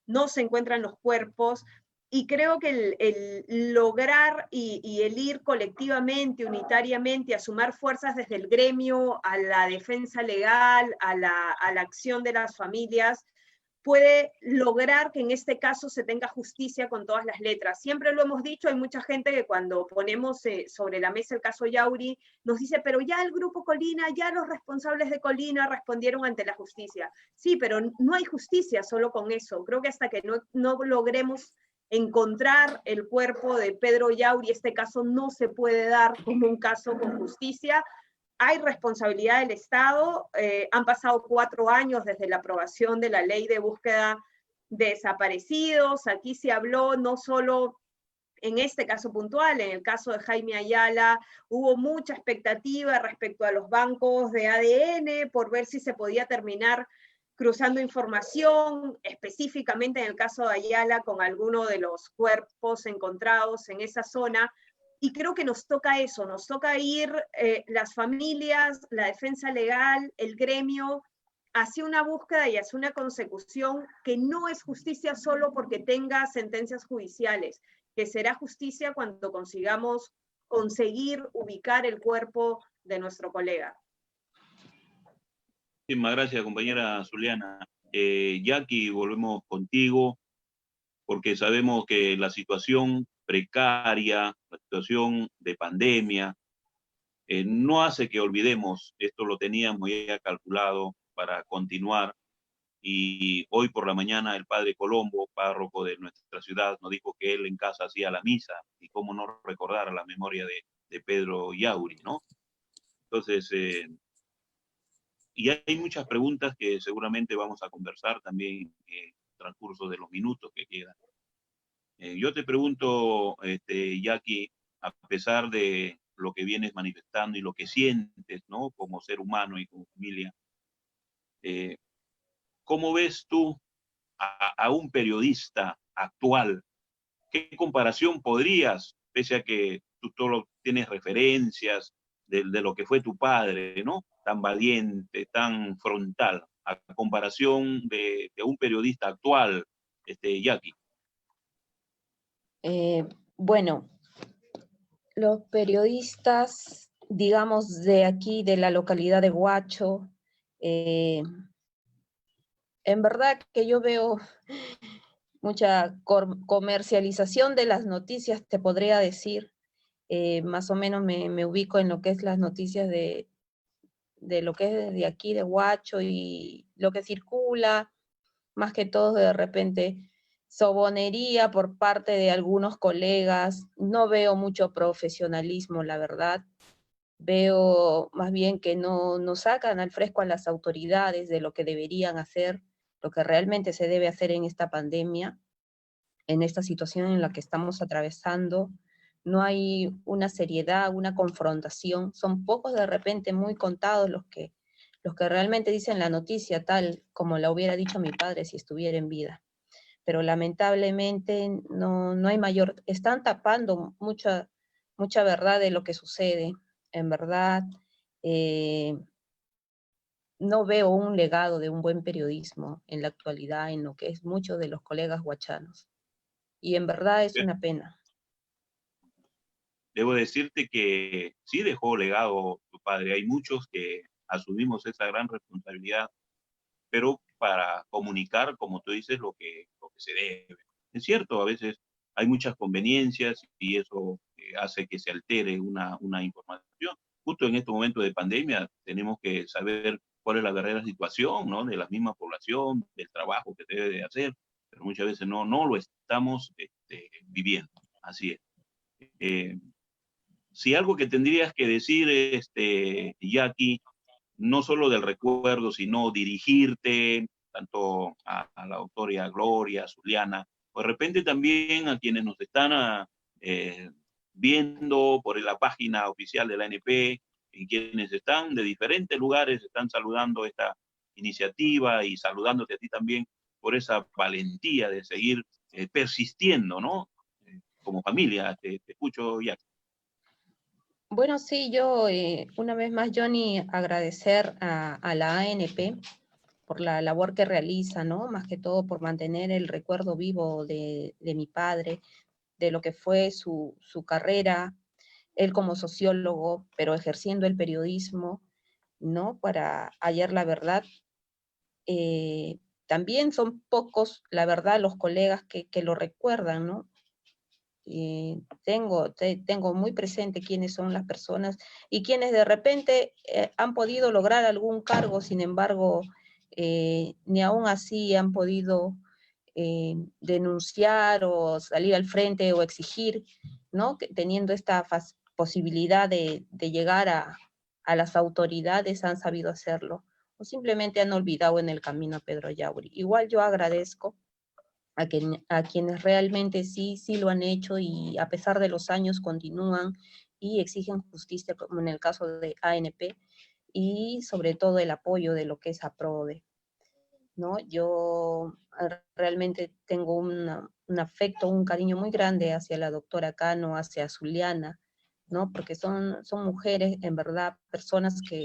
no se encuentran los cuerpos, y creo que el lograr y el ir colectivamente, unitariamente, a sumar fuerzas desde el gremio a la defensa legal, a la acción de las familias, puede lograr que en este caso se tenga justicia con todas las letras. Siempre lo hemos dicho, hay mucha gente que cuando ponemos sobre la mesa el caso Yauri, nos dice, pero ya el Grupo Colina, ya los responsables de Colina respondieron ante la justicia. Sí, pero no hay justicia solo con eso. Creo que hasta que no logremos encontrar el cuerpo de Pedro Yauri, este caso no se puede dar como un caso con justicia. Hay responsabilidad del Estado. Han pasado 4 años desde la aprobación de la ley de búsqueda de desaparecidos. Aquí se habló no solo en este caso puntual, en el caso de Jaime Ayala, hubo mucha expectativa respecto a los bancos de ADN por ver si se podía terminar cruzando información, específicamente en el caso de Ayala, con alguno de los cuerpos encontrados en esa zona. Y creo que nos toca eso, nos toca ir las familias, la defensa legal, el gremio, hacia una búsqueda y hacia una consecución que no es justicia solo porque tenga sentencias judiciales, que será justicia cuando consigamos conseguir ubicar el cuerpo de nuestro colega. Muchísimas gracias, compañera Zuliana. Jackie, volvemos contigo, porque sabemos que la situación precaria, la situación de pandemia, no hace que olvidemos, esto lo teníamos ya calculado para continuar, y hoy por la mañana el padre Colombo, párroco de nuestra ciudad, nos dijo que él en casa hacía la misa, y cómo no recordar la memoria de Pedro Yauri, ¿no? Entonces, y hay muchas preguntas que seguramente vamos a conversar también en el transcurso de los minutos que quedan. Yo te pregunto, Jackie, a pesar de lo que vienes manifestando y lo que sientes, ¿no? Como ser humano y como familia, ¿cómo ves tú a un periodista actual? ¿Qué comparación podrías, pese a que tú solo tienes referencias de lo que fue tu padre, ¿no? Tan valiente, tan frontal, a comparación de un periodista actual, Jackie? Bueno, los periodistas, digamos, de aquí, de la localidad de Huacho, en verdad que yo veo mucha comercialización de las noticias, te podría decir. Más o menos me ubico en lo que es las noticias de lo que es de aquí, de Huacho, y lo que circula, más que todo de repente sobonería por parte de algunos colegas. No veo mucho profesionalismo, la verdad. Veo más bien que no sacan al fresco a las autoridades de lo que deberían hacer. lo que realmente se debe hacer en esta pandemia, en esta situación en la que estamos atravesando. No hay una seriedad, una confrontación. Son pocos, de repente, muy contados los que realmente dicen la noticia tal como la hubiera dicho mi padre si estuviera en vida. Pero lamentablemente no hay mayor, están tapando mucha verdad de lo que sucede. En verdad, no veo un legado de un buen periodismo en la actualidad en lo que es muchos de los colegas huachanos. Y en verdad es una pena. Debo decirte que sí dejó legado tu padre. Hay muchos que asumimos esa gran responsabilidad, pero para comunicar, como tú dices, lo que se debe. Es cierto, a veces hay muchas conveniencias y eso hace que se altere una información. Justo en este momento de pandemia tenemos que saber cuál es la verdadera situación, ¿no? De la misma población, del trabajo que debe de hacer, pero muchas veces no lo estamos viviendo. Así es. Si algo que tendrías que decir, Jackie, no solo del recuerdo, sino dirigirte tanto a la doctora Gloria, a Zuliana, o de repente también a quienes nos están eh, viendo por la página oficial de la ANP, y quienes están de diferentes lugares, están saludando esta iniciativa y saludándote a ti también por esa valentía de seguir persistiendo, ¿no? Como familia, te escucho, Jackie. Bueno, sí, yo una vez más, Johnny, agradecer a la ANP por la labor que realiza, ¿no? Más que todo por mantener el recuerdo vivo de mi padre, de lo que fue su carrera, él como sociólogo, pero ejerciendo el periodismo, ¿no? Para hallar la verdad. También son pocos, la verdad, los colegas que lo recuerdan, ¿no? Tengo muy presente quiénes son las personas y quienes de repente han podido lograr algún cargo, sin embargo, ni aún así han podido denunciar o salir al frente o exigir, ¿no? Teniendo esta posibilidad de llegar a las autoridades, han sabido hacerlo, o simplemente han olvidado en el camino a Pedro Yauri. Igual yo agradezco a quienes realmente sí lo han hecho y a pesar de los años continúan y exigen justicia, como en el caso de ANP, y sobre todo el apoyo de lo que es APRODE, ¿no? Yo realmente tengo un afecto, un cariño muy grande hacia la doctora Cano, hacia Zuliana, ¿no? Porque son mujeres, en verdad, personas que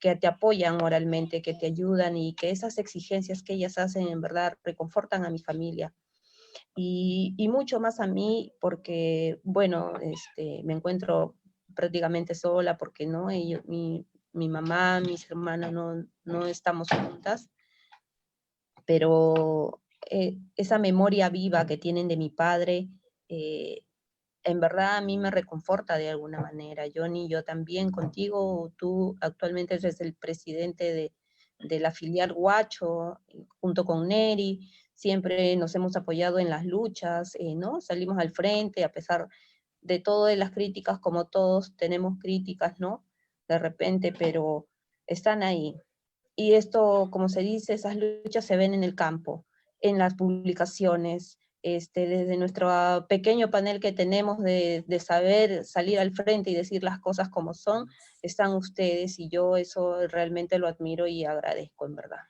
te apoyan moralmente, que te ayudan y que esas exigencias que ellas hacen, en verdad, reconfortan a mi familia. Y mucho más a mí porque, bueno, me encuentro prácticamente sola porque no, mi mamá, mis hermanas no estamos juntas, pero esa memoria viva que tienen de mi padre, en verdad a mí me reconforta de alguna manera. Johnny, yo también contigo, tú actualmente eres el presidente de la filial Huacho, junto con Neri, siempre nos hemos apoyado en las luchas, ¿no? Salimos al frente a pesar de todas las críticas, como todos tenemos críticas, ¿no? De repente, pero están ahí. Y esto, como se dice, esas luchas se ven en el campo, en las publicaciones, desde nuestro pequeño panel que tenemos de saber salir al frente y decir las cosas como son, están ustedes y yo eso realmente lo admiro y agradezco, en verdad.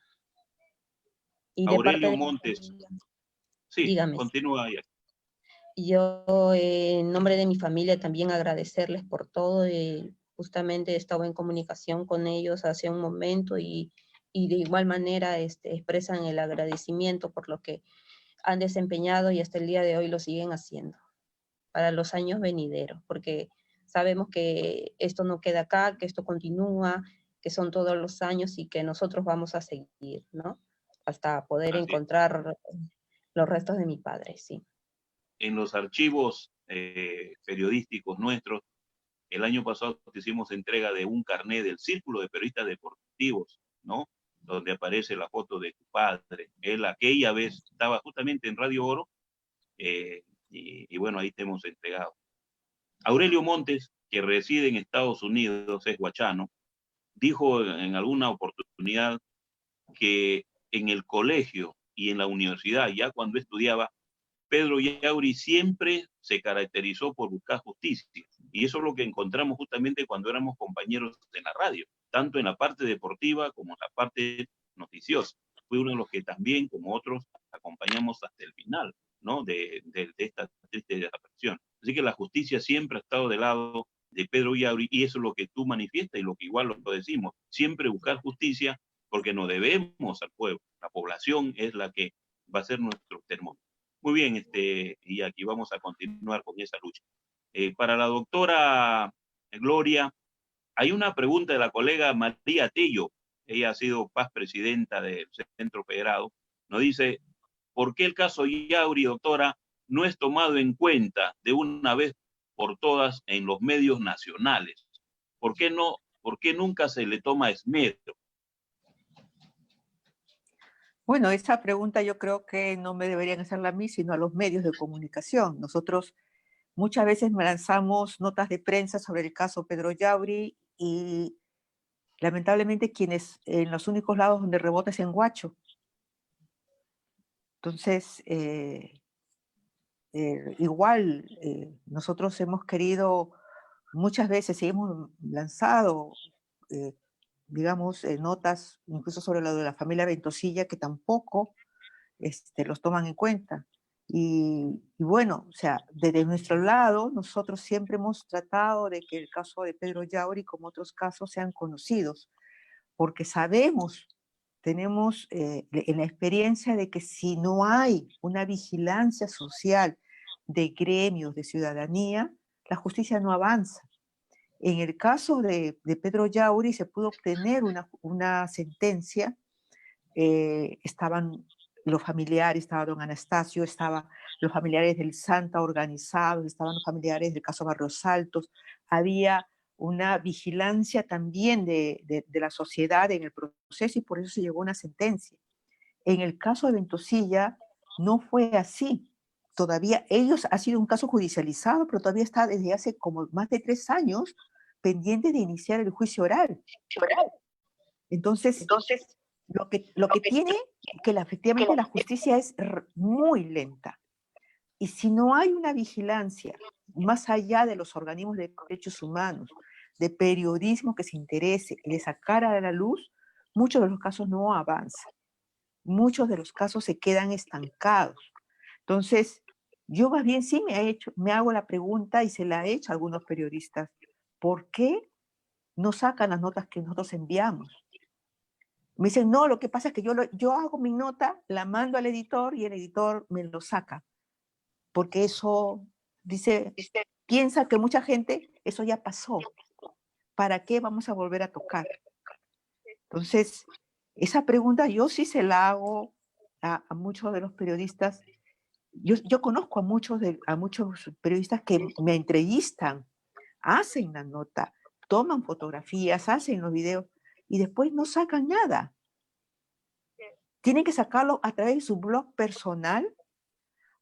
Y de parte Aurelio de mi Montes, familia, sí, dígame. continúa, Jackie. Yo, en nombre de mi familia, también agradecerles por todo. Justamente he estado en comunicación con ellos hace un momento y de igual manera expresan el agradecimiento por lo que han desempeñado y hasta el día de hoy lo siguen haciendo para los años venideros, porque sabemos que esto no queda acá, que esto continúa, que son todos los años y que nosotros vamos a seguir, ¿no? Hasta poder Así es. encontrar los restos de mi padre, sí. En los archivos periodísticos nuestros, el año pasado hicimos entrega de un carnet del Círculo de Periodistas Deportivos, ¿no? Donde aparece la foto de tu padre. Él aquella vez estaba justamente en Radio Oro y bueno, ahí te hemos entregado. Aurelio Montes, que reside en Estados Unidos, es huachano, dijo en alguna oportunidad que en el colegio y en la universidad, ya cuando estudiaba, Pedro Yauri siempre se caracterizó por buscar justicia. Y eso es lo que encontramos justamente cuando éramos compañeros en la radio, tanto en la parte deportiva como en la parte noticiosa. Fue uno de los que también, como otros, acompañamos hasta el final, ¿no? de esta triste desaparición. Así que la justicia siempre ha estado del lado de Pedro Yauri, y eso es lo que tú manifiestas y lo que igual lo decimos, siempre buscar justicia, porque nos debemos al pueblo. La población es la que va a ser nuestro termómetro. Muy bien, y aquí vamos a continuar con esa lucha. Para la doctora Gloria, hay una pregunta de la colega María Tello. Ella ha sido paz presidenta del Centro Federado. Nos dice, ¿por qué el caso Yauri, doctora, no es tomado en cuenta de una vez por todas en los medios nacionales? ¿Por qué no? ¿Por qué nunca se le toma esmero? Bueno, esa pregunta yo creo que no me deberían hacerla a mí, sino a los medios de comunicación. Nosotros muchas veces lanzamos notas de prensa sobre el caso Pedro Yauri y lamentablemente quienes en los únicos lados donde rebota es en Huacho. Entonces, igual nosotros hemos querido muchas veces y hemos lanzado, digamos, notas incluso sobre lo de la familia Ventosilla que tampoco los toman en cuenta. Y bueno, o sea, desde nuestro lado, nosotros siempre hemos tratado de que el caso de Pedro Yauri, como otros casos, sean conocidos, porque sabemos, tenemos en la experiencia de que si no hay una vigilancia social de gremios, de ciudadanía, la justicia no avanza. En el caso de Pedro Yauri se pudo obtener una sentencia, estaban los familiares, estaba don Anastasio, estaban los familiares del Santa organizados, estaban los familiares del caso Barrios Altos, había una vigilancia también de la sociedad en el proceso y por eso se llegó a una sentencia. En el caso de Ventosilla no fue así. Todavía ha sido un caso judicializado, pero todavía está desde hace como más de 3 años pendiente de iniciar el juicio oral. Entonces lo que tiene que efectivamente la justicia es muy lenta. Y si no hay una vigilancia más allá de los organismos de derechos humanos, de periodismo que se interese y de sacar a la luz, muchos de los casos no avanzan. Muchos de los casos se quedan estancados. Entonces, yo más bien sí me hago la pregunta y se la he hecho a algunos periodistas. ¿Por qué no sacan las notas que nosotros enviamos? Me dicen, no, lo que pasa es que yo hago mi nota, la mando al editor y el editor me lo saca. Porque eso, piensa que mucha gente, eso ya pasó. ¿Para qué vamos a volver a tocar? Entonces, esa pregunta yo sí se la hago a muchos de los periodistas. Yo conozco a muchos periodistas que me entrevistan, hacen la nota, toman fotografías, hacen los videos y después no sacan nada. Tienen que sacarlo a través de su blog personal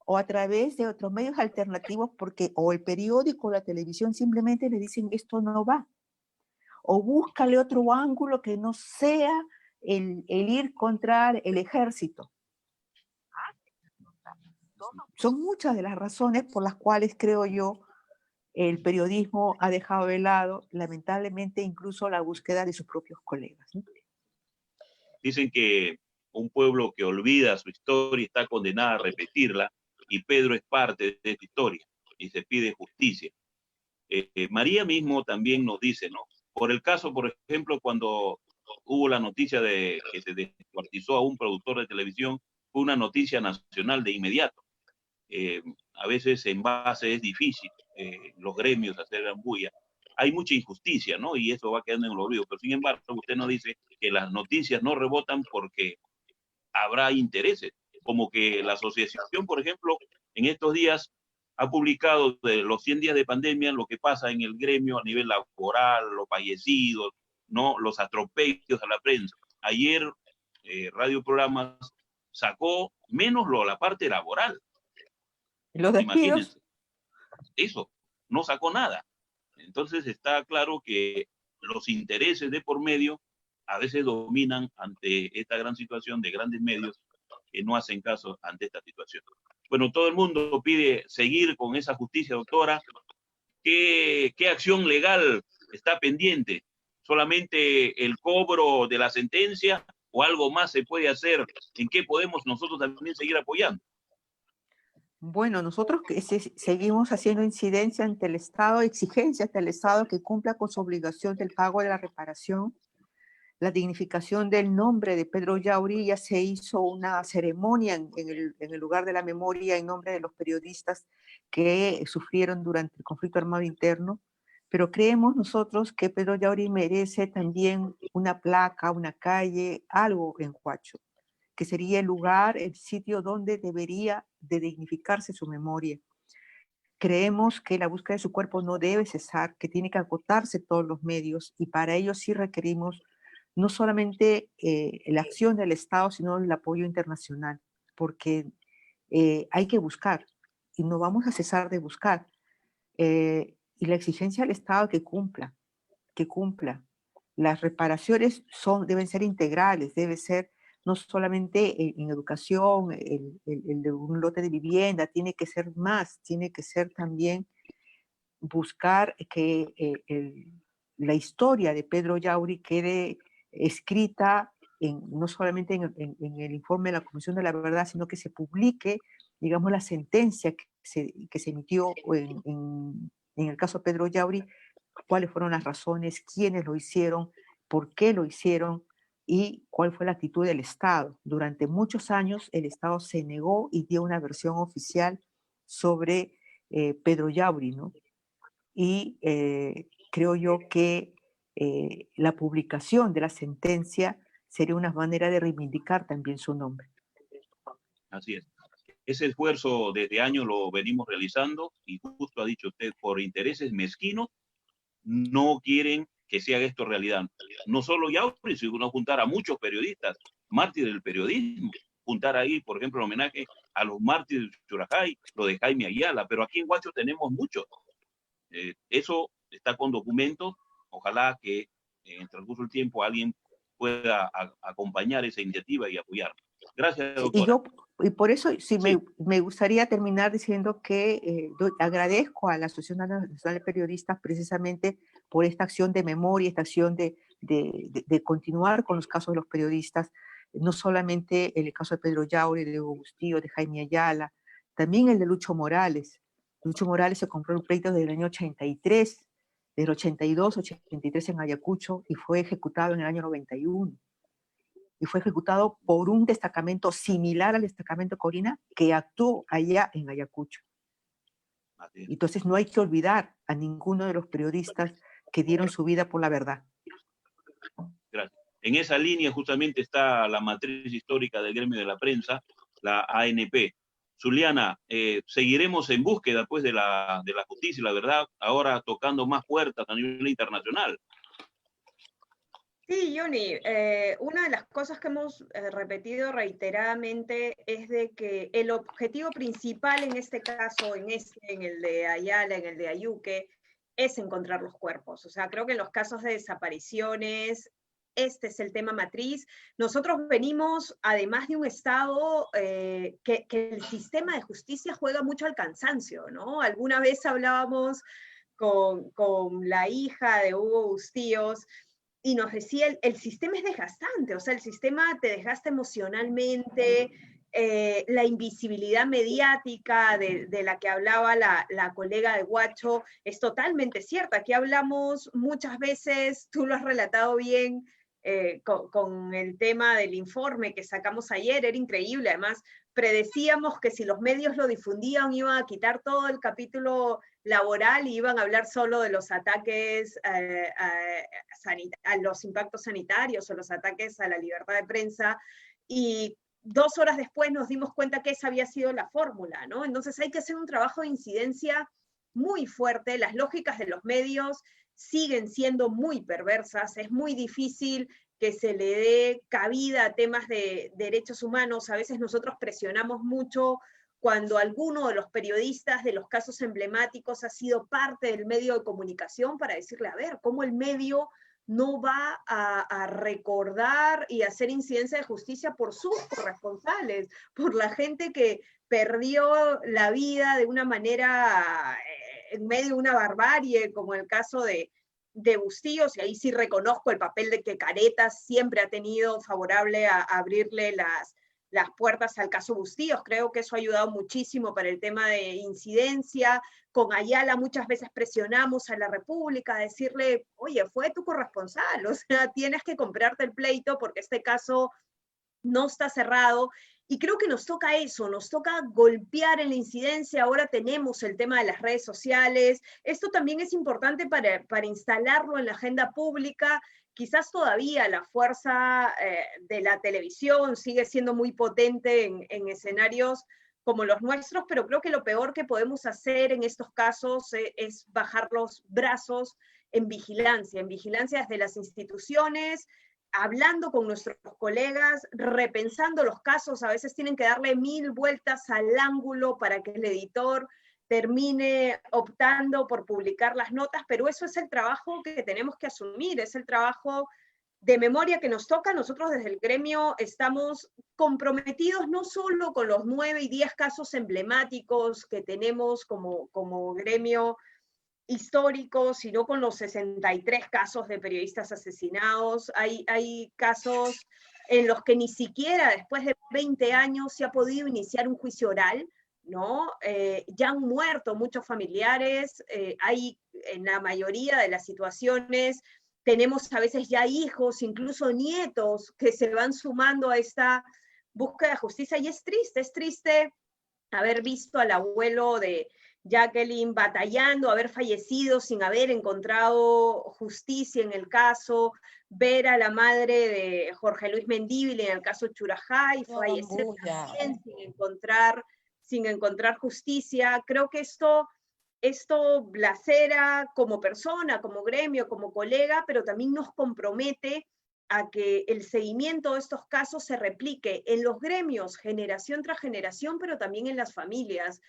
o a través de otros medios alternativos porque o el periódico o la televisión simplemente le dicen que esto no va. O búscale otro ángulo que no sea el ir contra el ejército. Son muchas de las razones por las cuales creo yo el periodismo ha dejado de lado, lamentablemente, incluso la búsqueda de sus propios colegas, ¿no? Dicen que un pueblo que olvida su historia está condenado a repetirla, y Pedro es parte de esta historia y se pide justicia. María mismo también nos dice, ¿no? Por el caso, por ejemplo, cuando hubo la noticia de que se descuartizó a un productor de televisión, fue una noticia nacional de inmediato. A veces en base es difícil, los gremios hacer gran bulla. Hay mucha injusticia, ¿no? Y eso va quedando en el olvido. Pero sin embargo, usted nos dice que las noticias no rebotan porque habrá intereses. Como que la asociación, por ejemplo, en estos días ha publicado de los 100 días de pandemia lo que pasa en el gremio a nivel laboral, los fallecidos, ¿no? Los atropellos a la prensa. Ayer Radio Programas sacó menos la parte laboral. Los despidos. Imagínense. Eso, no sacó nada. Entonces está claro que los intereses de por medio a veces dominan ante esta gran situación de grandes medios que no hacen caso ante esta situación. Bueno, todo el mundo pide seguir con esa justicia, doctora. ¿Qué acción legal está pendiente? ¿Solamente el cobro de la sentencia o algo más se puede hacer? ¿En qué podemos nosotros también seguir apoyando? Bueno, nosotros seguimos haciendo incidencia ante el Estado, exigencia ante el Estado que cumpla con su obligación del pago de la reparación. La dignificación del nombre de Pedro Yauri, ya se hizo una ceremonia en el lugar de la memoria en nombre de los periodistas que sufrieron durante el conflicto armado interno, pero creemos nosotros que Pedro Yauri merece también una placa, una calle, algo en Huacho, que sería el lugar, el sitio donde debería de dignificarse su memoria. Creemos que la búsqueda de su cuerpo no debe cesar, que tiene que agotarse todos los medios, y para ello sí requerimos no solamente la acción del Estado, sino el apoyo internacional, porque hay que buscar y no vamos a cesar de buscar. Y la exigencia del Estado que cumpla. Las reparaciones deben ser integrales, debe ser no solamente en educación, el de un lote de vivienda, tiene que ser más, tiene que ser también buscar que la historia de Pedro Yauri quede escrita no solamente en el informe de la Comisión de la Verdad, sino que se publique, digamos, la sentencia que se emitió en el caso de Pedro Yauri, cuáles fueron las razones, quiénes lo hicieron, por qué lo hicieron y cuál fue la actitud del Estado. Durante muchos años el Estado se negó y dio una versión oficial sobre Pedro Yauri, ¿no? Y creo yo que la publicación de la sentencia sería una manera de reivindicar también su nombre. Así es. Ese esfuerzo desde años lo venimos realizando y justo ha dicho usted, por intereses mezquinos, no quieren que se haga esto realidad. No solo Yauri, sino juntar a muchos periodistas, mártires del periodismo, juntar ahí, por ejemplo, el homenaje a los mártires de Churajay, lo de Jaime Ayala, pero aquí en Huacho tenemos muchos. Eso está con documentos, ojalá que en el transcurso del tiempo alguien pueda acompañar esa iniciativa y apoyar. Gracias, doctora. Y por eso sí, Sí. me gustaría terminar diciendo que agradezco a la Asociación Nacional de Periodistas precisamente por esta acción de memoria, esta acción de continuar con los casos de los periodistas, no solamente el caso de Pedro Yauri, de Hugo Bustillo, de Jaime Ayala, también el de Lucho Morales. Lucho Morales se compró el pleito desde el año 83, del 82, 83 en Ayacucho, y fue ejecutado en el año 91. Y fue ejecutado por un destacamento similar al destacamento Corina que actuó allá en Ayacucho. Entonces no hay que olvidar a ninguno de los periodistas que dieron su vida por la verdad. Gracias. En esa línea justamente está la matriz histórica del gremio de la prensa, la ANP. Zuliana, seguiremos en búsqueda pues, de la justicia y la verdad, ahora tocando más puertas a nivel internacional. Sí, Johnny, una de las cosas que hemos repetido reiteradamente es de que el objetivo principal en este caso, en el de Ayala, en el de Ayuque, es encontrar los cuerpos. O sea, creo que en los casos de desapariciones, este es el tema matriz. Nosotros venimos, además de un Estado que el sistema de justicia juega mucho al cansancio, ¿no? Alguna vez hablábamos con la hija de Hugo Bustillos, y nos decía, el sistema es desgastante, o sea, el sistema te desgasta emocionalmente, la invisibilidad mediática de la que hablaba la colega de Huacho es totalmente cierta. Aquí hablamos muchas veces, tú lo has relatado bien, con el tema del informe que sacamos ayer, era increíble, además predecíamos que si los medios lo difundían iban a quitar todo el capítulo laboral y iban a hablar solo de los ataques a los impactos sanitarios o los ataques a la libertad de prensa, y 2 horas después nos dimos cuenta que esa había sido la fórmula, ¿no? Entonces hay que hacer un trabajo de incidencia muy fuerte, las lógicas de los medios siguen siendo muy perversas, es muy difícil que se le dé cabida a temas de derechos humanos. A veces nosotros presionamos mucho cuando alguno de los periodistas de los casos emblemáticos ha sido parte del medio de comunicación para decirle, a ver, cómo el medio no va a recordar y hacer incidencia de justicia por sus corresponsales, por la gente que perdió la vida de una manera en medio de una barbarie, como el caso de Bustillos, y ahí sí reconozco el papel de que Caretas siempre ha tenido favorable a abrirle las puertas al caso Bustillos. Creo que eso ha ayudado muchísimo para el tema de incidencia. Con Ayala muchas veces presionamos a la República a decirle, oye, fue tu corresponsal, o sea, tienes que comprarte el pleito porque este caso no está cerrado. Y creo que nos toca eso, nos toca golpear en la incidencia. Ahora tenemos el tema de las redes sociales. Esto también es importante para instalarlo en la agenda pública. Quizás todavía la fuerza de la televisión sigue siendo muy potente en escenarios como los nuestros, pero creo que lo peor que podemos hacer en estos casos es bajar los brazos en vigilancia desde las instituciones, hablando con nuestros colegas, repensando los casos. A veces tienen que darle 1000 vueltas al ángulo para que el editor termine optando por publicar las notas, pero eso es el trabajo que tenemos que asumir, es el trabajo de memoria que nos toca. Nosotros desde el gremio estamos comprometidos no solo con los 9 y 10 casos emblemáticos que tenemos como gremio histórico, sino con los 63 casos de periodistas asesinados. Hay casos en los que ni siquiera después de 20 años se ha podido iniciar un juicio oral, ¿no? Ya han muerto muchos familiares, hay en la mayoría de las situaciones, tenemos a veces ya hijos, incluso nietos, que se van sumando a esta búsqueda de justicia, y es triste haber visto al abuelo de Jacqueline batallando, haber fallecido sin haber encontrado justicia en el caso, ver a la madre de Jorge Luis Mendívil en el caso Churajay, fallecer también sin encontrar justicia. Creo que esto lacera como persona, como gremio, como colega, pero también nos compromete a que el seguimiento de estos casos se replique en los gremios, generación tras generación, pero también en las familias.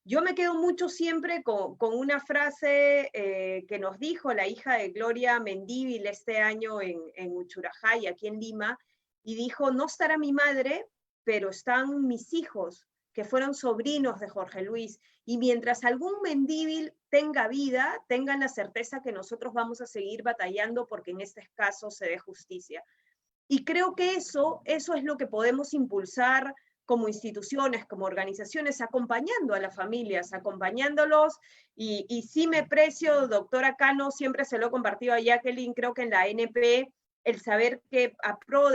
Yo me quedo mucho siempre con una frase que nos dijo la hija de Gloria Mendívil este año en Uchurajay, aquí en Lima, y dijo, no estará mi madre, pero están mis hijos, que fueron sobrinos de Jorge Luis, y mientras algún Mendívil tenga vida, tengan la certeza que nosotros vamos a seguir batallando porque en este caso se dé justicia. Y creo que eso es lo que podemos impulsar como instituciones, como organizaciones, acompañando a las familias, acompañándolos, y sí me precio, doctora Cano, siempre se lo he compartido a Jacqueline, creo que en la ANP, el saber que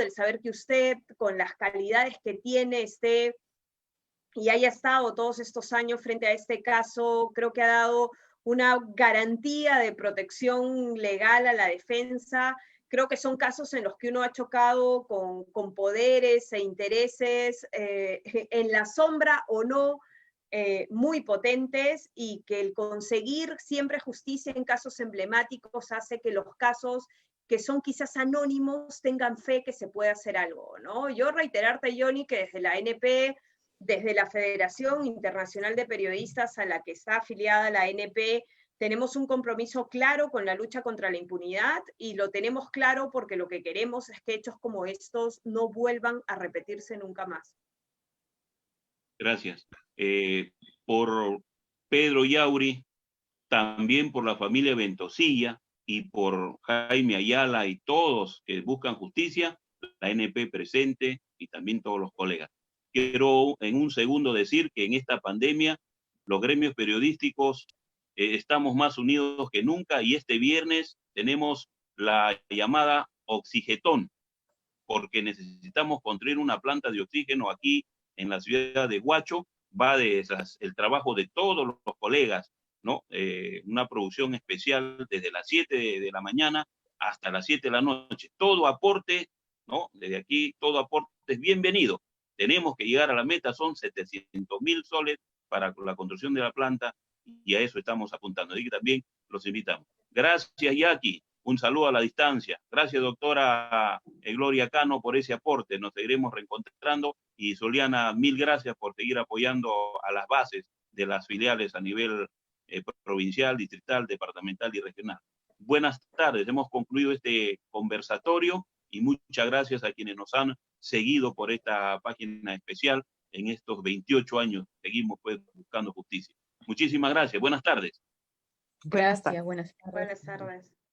el saber que usted, con las calidades que tiene, esté y haya estado todos estos años frente a este caso, creo que ha dado una garantía de protección legal a la defensa. Creo que son casos en los que uno ha chocado con poderes e intereses en la sombra o no, muy potentes, y que el conseguir siempre justicia en casos emblemáticos hace que los casos que son quizás anónimos tengan fe que se puede hacer algo, ¿no? Yo reiterarte, Johnny, que desde la ANP, desde la Federación Internacional de Periodistas a la que está afiliada la ANP, tenemos un compromiso claro con la lucha contra la impunidad, y lo tenemos claro porque lo que queremos es que hechos como estos no vuelvan a repetirse nunca más. Gracias. Por Pedro Yauri, también por la familia Ventosilla y por Jaime Ayala y todos que buscan justicia, la ANP presente y también todos los colegas. Quiero en un segundo decir que en esta pandemia los gremios periodísticos estamos más unidos que nunca, y este viernes tenemos la llamada Oxigetón, porque necesitamos construir una planta de oxígeno aquí en la ciudad de Huacho. Va el trabajo de todos los colegas, ¿no? Una producción especial desde las 7 de la mañana hasta las 7 de la noche. Todo aporte, ¿no? Desde aquí, todo aporte es bienvenido. Tenemos que llegar a la meta, son 700.000 soles para la construcción de la planta, y a eso estamos apuntando. Así que también los invitamos. Gracias, Jackie. Un saludo a la distancia. Gracias, doctora Gloria Cano, por ese aporte. Nos seguiremos reencontrando. Y Soliana, mil gracias por seguir apoyando a las bases de las filiales a nivel provincial, distrital, departamental y regional. buenas tardes. Hemos concluido este conversatorio y muchas gracias a quienes nos han seguido por esta página especial en estos 28 años. Seguimos pues buscando justicia. Muchísimas gracias. Buenas tardes. Buenas tardes. Gracias, buenas tardes. Buenas tardes.